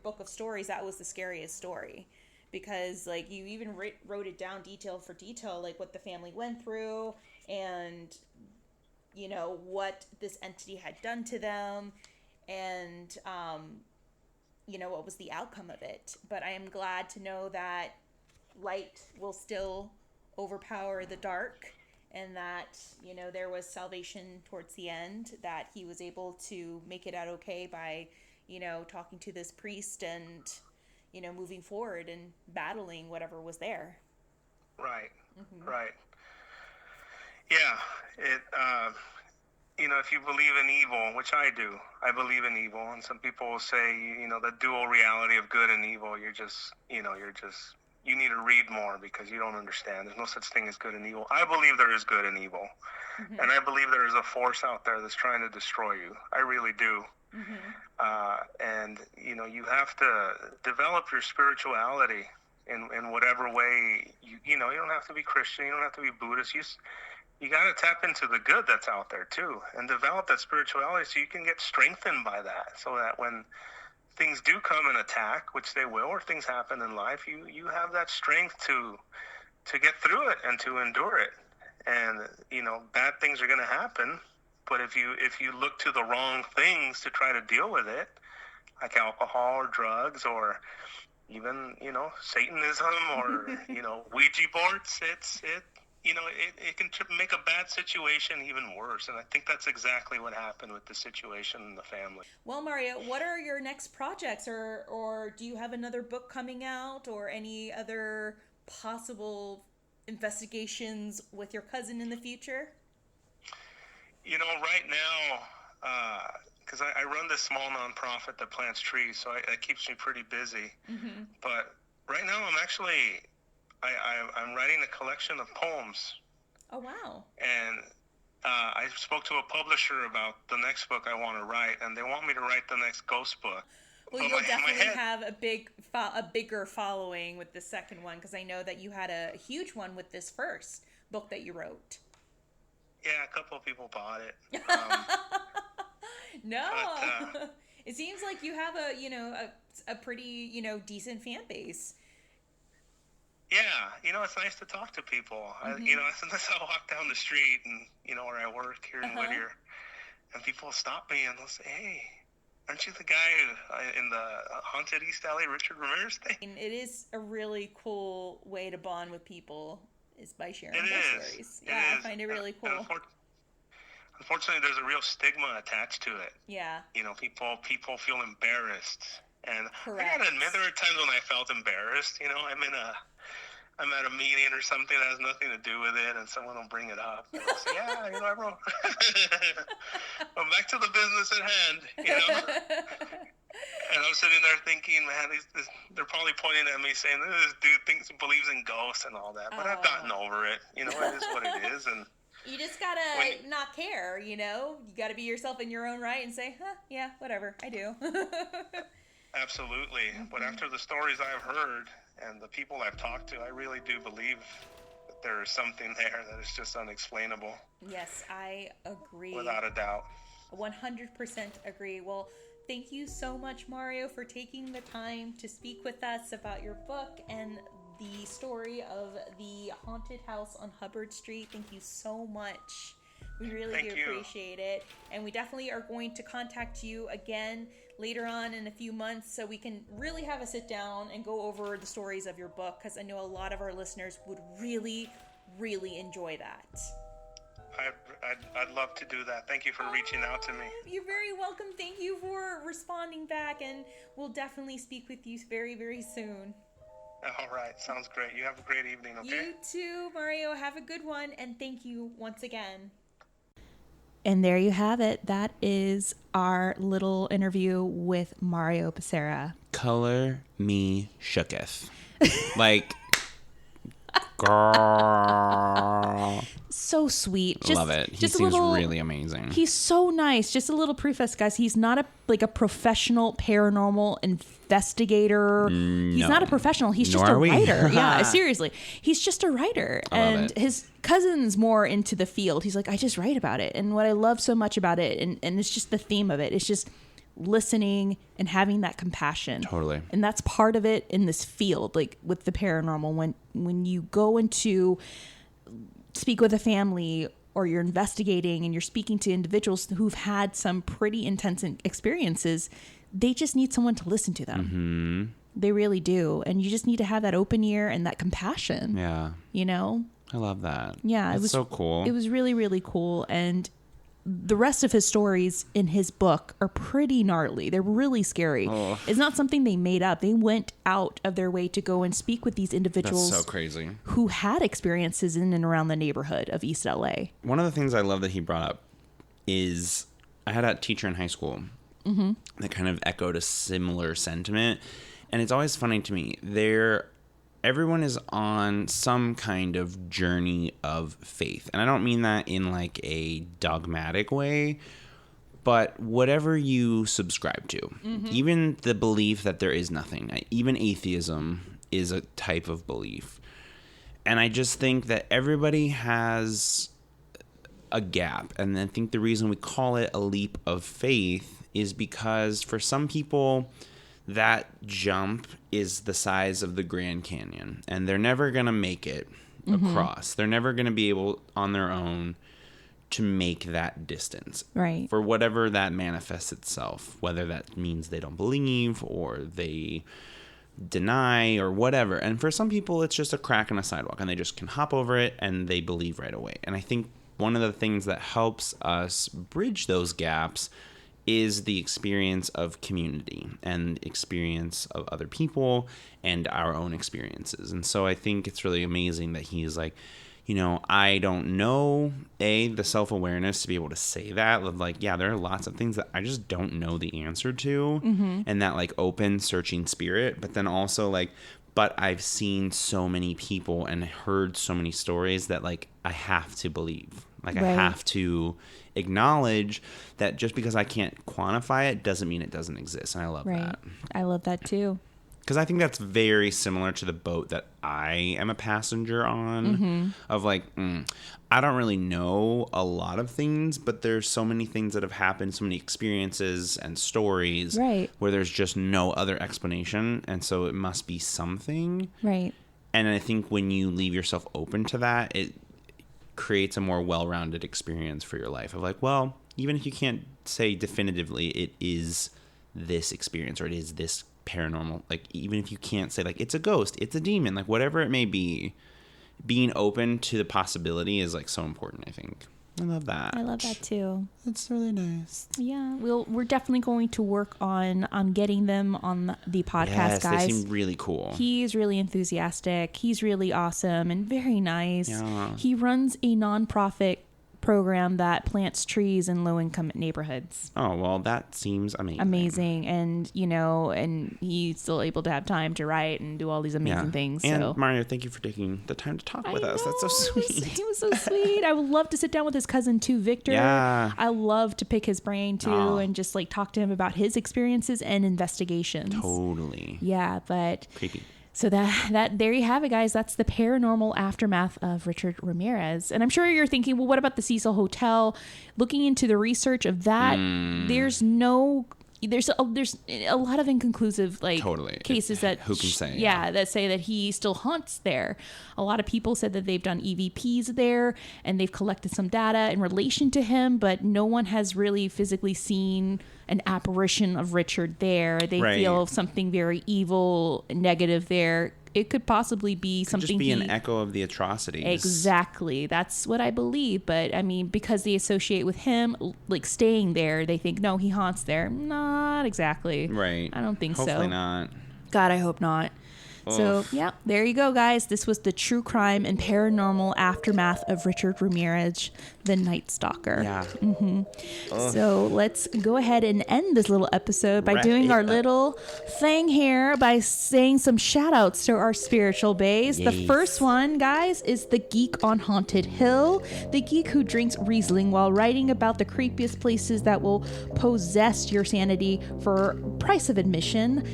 book of stories, that was the scariest story. Because, like, you even wrote it down detail for detail, like what the family went through and, what this entity had done to them and, what was the outcome of it. But I am glad to know that light will still overpower the dark and that, there was salvation towards the end, that he was able to make it out okay by, talking to this priest and, moving forward and battling whatever was there. Right. Mm-hmm. Right. Yeah. It, if you believe in evil, which I do, I believe in evil. And some people will say, the dual reality of good and evil, you need to read more because you don't understand. There's no such thing as good and evil. I believe there is good and evil. Mm-hmm. And I believe there is a force out there that's trying to destroy you. I really do. Mm-hmm. And you have to develop your spirituality in whatever way. You don't have to be Christian. You don't have to be Buddhist. You got to tap into the good that's out there too, and develop that spirituality so you can get strengthened by that. So that when things do come and attack, which they will, or things happen in life, you have that strength to get through it and to endure it. And bad things are going to happen. But if you look to the wrong things to try to deal with it, like alcohol or drugs or even, Satanism or, Ouija boards, it can make a bad situation even worse. And I think that's exactly what happened with the situation in the family. Well, Mario, what are your next projects or do you have another book coming out or any other possible investigations with your cousin in the future? Right now, because I run this small nonprofit that plants trees, so that keeps me pretty busy. Mm-hmm. But right now I'm writing a collection of poems. Oh, wow. And I spoke to a publisher about the next book I want to write, and they want me to write the next ghost book. Well, you'll definitely have a bigger following with the second one, because I know that you had a huge one with this first book that you wrote. Yeah, a couple of people bought it. No, but, it seems like you have a pretty decent fan base. Yeah, it's nice to talk to people. Mm-hmm. Sometimes I walk down the street and where I work here in Whittier, and people stop me and they'll say, "Hey, aren't you the guy in the haunted East LA Richard Ramirez thing?" It is a really cool way to bond with people, is by sharing their stories. Yeah, I find it really cool. Unfortunately, there's a real stigma attached to it. Yeah. People feel embarrassed, and correct. I gotta admit there are times when I felt embarrassed. I'm at a meeting or something that has nothing to do with it, and someone will bring it up. And I'll say, "Yeah, I wrote." Well, back to the business at hand, And I'm sitting there thinking, man, they're probably pointing at me saying, "This dude believes in ghosts and all that." But I've gotten over it. It is what it is, and. You just gotta not care, You gotta be yourself in your own right and say, yeah, whatever, I do. Absolutely. Mm-hmm. But after the stories I've heard and the people I've talked to, I really do believe that there is something there that is just unexplainable. Yes, I agree. Without a doubt. 100% agree. Well, thank you so much, Mario, for taking the time to speak with us about your book and the story of the haunted house on Hubbard Street. Thank you so much We really do appreciate it. And we definitely are going to contact you again later on in a few months so we can really have a sit down and go over the stories of your book, because I know a lot of our listeners would really, really enjoy that. I'd love to do that. Thank you for reaching out to me. You're very welcome. Thank you for responding back, and we'll definitely speak with you very, very soon. All right. Sounds great. You have a great evening, okay? You too, Mario. Have a good one, and thank you once again. And there you have it. That is our little interview with Mario Becerra. Color me shooketh. Like, girl. So sweet. Love it. He seems really amazing. He's so nice. Just a little preface, guys. He's not a professional paranormal investigator. He's not a professional. He's just a writer. Yeah, seriously. He's just a writer. And his cousin's more into the field. He's like, I just write about it. And what I love so much about it, and it's just the theme of it, it's just listening and having that compassion. Totally. And that's part of it in this field, like with the paranormal. When you go into speak with a family, or you're investigating and you're speaking to individuals who've had some pretty intense experiences, they just need someone to listen to them. Mm-hmm. They really do. And you just need to have that open ear and that compassion. Yeah. You know? I love that. Yeah. It was so cool. It was really, really cool. And the rest of his stories in his book are pretty gnarly. They're really scary. Oh. It's not something they made up. They went out of their way to go and speak with these individuals. That's so crazy. Who had experiences in and around the neighborhood of East LA. One of the things I love that he brought up is I had a teacher in high school that kind of echoed a similar sentiment. And it's always funny to me. Everyone is on some kind of journey of faith. And I don't mean that in like a dogmatic way, but whatever you subscribe to, even the belief that there is nothing, even atheism is a type of belief. And I just think that everybody has a gap. And I think the reason we call it a leap of faith is because for some people, that jump is the size of the Grand Canyon, and they're never going to make it across. They're never going to be able on their own to make that distance. Right. For whatever that manifests itself, whether that means they don't believe or they deny or whatever. And for some people, it's just a crack in a sidewalk, and they just can hop over it and they believe right away. And I think one of the things that helps us bridge those gaps is the experience of community and experience of other people and our own experiences. And so I think it's really amazing that he's like, you know, I don't know, the self-awareness to be able to say that. Like, yeah, there are lots of things that I just don't know the answer to. And that like open searching spirit, but then also like, but I've seen so many people and heard so many stories that like I have to believe. Like, right. I have to acknowledge that just because I can't quantify it doesn't mean it doesn't exist. And I love that. I love that too. Because I think that's very similar to the boat that I am a passenger on. Of like, I don't really know a lot of things, but there's so many things that have happened, so many experiences and stories where there's just no other explanation. And so it must be something. Right. And I think when you leave yourself open to that, it creates a more well-rounded experience for your life of like, well, even if you can't say definitively it is this experience or it is this paranormal, like even if you can't say like it's a ghost, it's a demon, like whatever it may be, being open to the possibility is like so important. I think I love that. I love that too. That's really nice. Yeah, we're definitely going to work on getting them on the podcast, yes, guys. They seem really cool. He's really enthusiastic. He's really awesome and very nice. Yeah. He runs a nonprofit program that plants trees in low-income neighborhoods. Oh, well, that seems amazing. And you know, and he's still able to have time to write and do all these amazing things. And so Mario, thank you for taking the time to talk with us. That's so sweet. He was so sweet. I would love to sit down with his cousin too, Victor. Yeah. I love to pick his brain too and just like talk to him about his experiences and investigations. Totally. Yeah, but creepy. So that there you have it, guys. That's the paranormal aftermath of Richard Ramirez. And I'm sure you're thinking, well, what about the Cecil Hotel? Looking into the research of that, there's no there's a lot of inconclusive cases that who can say that say that he still haunts there. A lot of people said that they've done EVPs there and they've collected some data in relation to him, but no one has really physically seen an apparition of Richard there. They feel something very evil, negative there. It could possibly be something. Just be an echo of the atrocities. Exactly. That's what I believe. But I mean, because they associate with him, like staying there, they think, no, he haunts there. Not exactly. Right. I don't think so. Hopefully not. God, I hope not. So, yeah, there you go, guys. This was the true crime and paranormal aftermath of Richard Ramirez, the Night Stalker. Yeah. Mm-hmm. So let's go ahead and end this little episode by doing our little thing here by saying some shout outs to our spiritual bays. Yes. The first one, guys, is the geek on Haunted Hill, the geek who drinks Riesling while writing about the creepiest places that will possess your sanity for price of admission.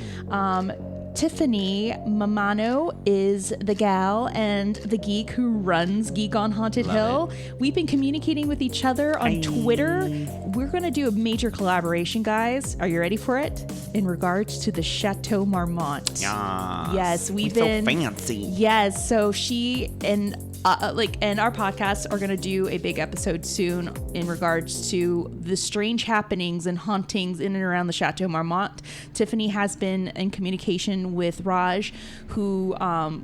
Tiffany Mamano is the gal and the geek who runs Geek on Haunted Hill. We've been communicating with each other on Twitter. We're going to do a major collaboration, guys. Are you ready for it? In regards to the Chateau Marmont. Yes, we've been so fancy. Yes, so she and and our podcasts are going to do a big episode soon in regards to the strange happenings and hauntings in and around the Chateau Marmont. Tiffany has been in communication with Raj, who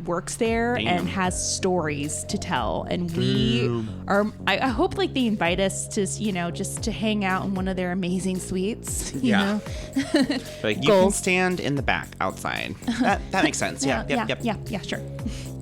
works there and has stories to tell. And we are, I hope they invite us to, just to hang out in one of their amazing suites. You know? But you can stand in the back outside. That makes sense. Yeah, sure.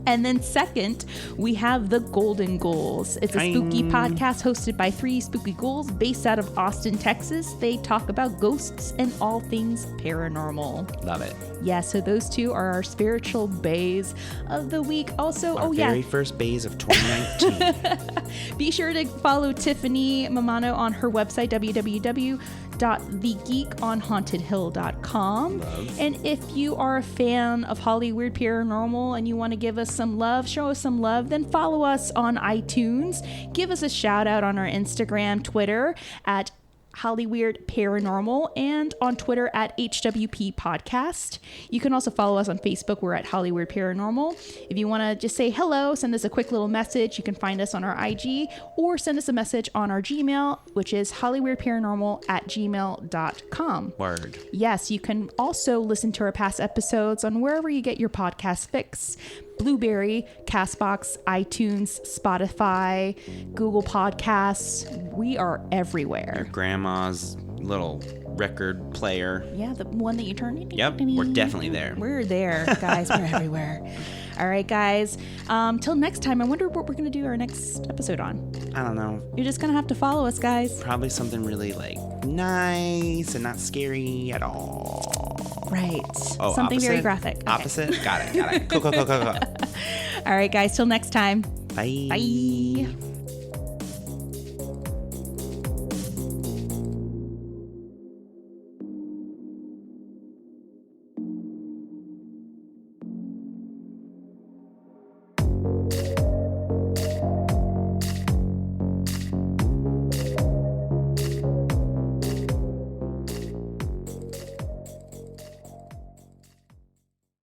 And then second, we have the Golden Ghouls. It's a spooky podcast hosted by 3 spooky ghouls based out of Austin, Texas. They talk about ghosts and all things paranormal. Love it. Yeah, so those 2 are our spiritual bays of the week. Also, our very first bays of 2019. Be sure to follow Tiffany Mamano on her website, www.thegeekonhauntedhill.com. And if you are a fan of Hollywood Paranormal and you want to give us some love, show us some love, then follow us on iTunes. Give us a shout out on our Instagram, Twitter at Hollyweird Paranormal, and on Twitter at HWP Podcast. You can also follow us on Facebook. We're at Hollyweird Paranormal. If you want to just say hello, send us a quick little message, you can find us on our IG or send us a message on our Gmail, which is hollyweirdparanormal@gmail.com. Word. Yes, you can also listen to our past episodes on wherever you get your podcast fix. Blueberry, Castbox, iTunes, Spotify, Google Podcasts. We are everywhere. Your grandma's little record player. Yeah, the one that you turn into. Yep, we're definitely there. We're there, guys. We're everywhere. All right, guys. Till next time, I wonder what we're going to do our next episode on. I don't know. You're just going to have to follow us, guys. Probably something really nice and not scary at all. Right. Oh, something opposite? very graphic. Okay. Opposite? Got it. Cool. All right, guys. Till next time. Bye. Bye.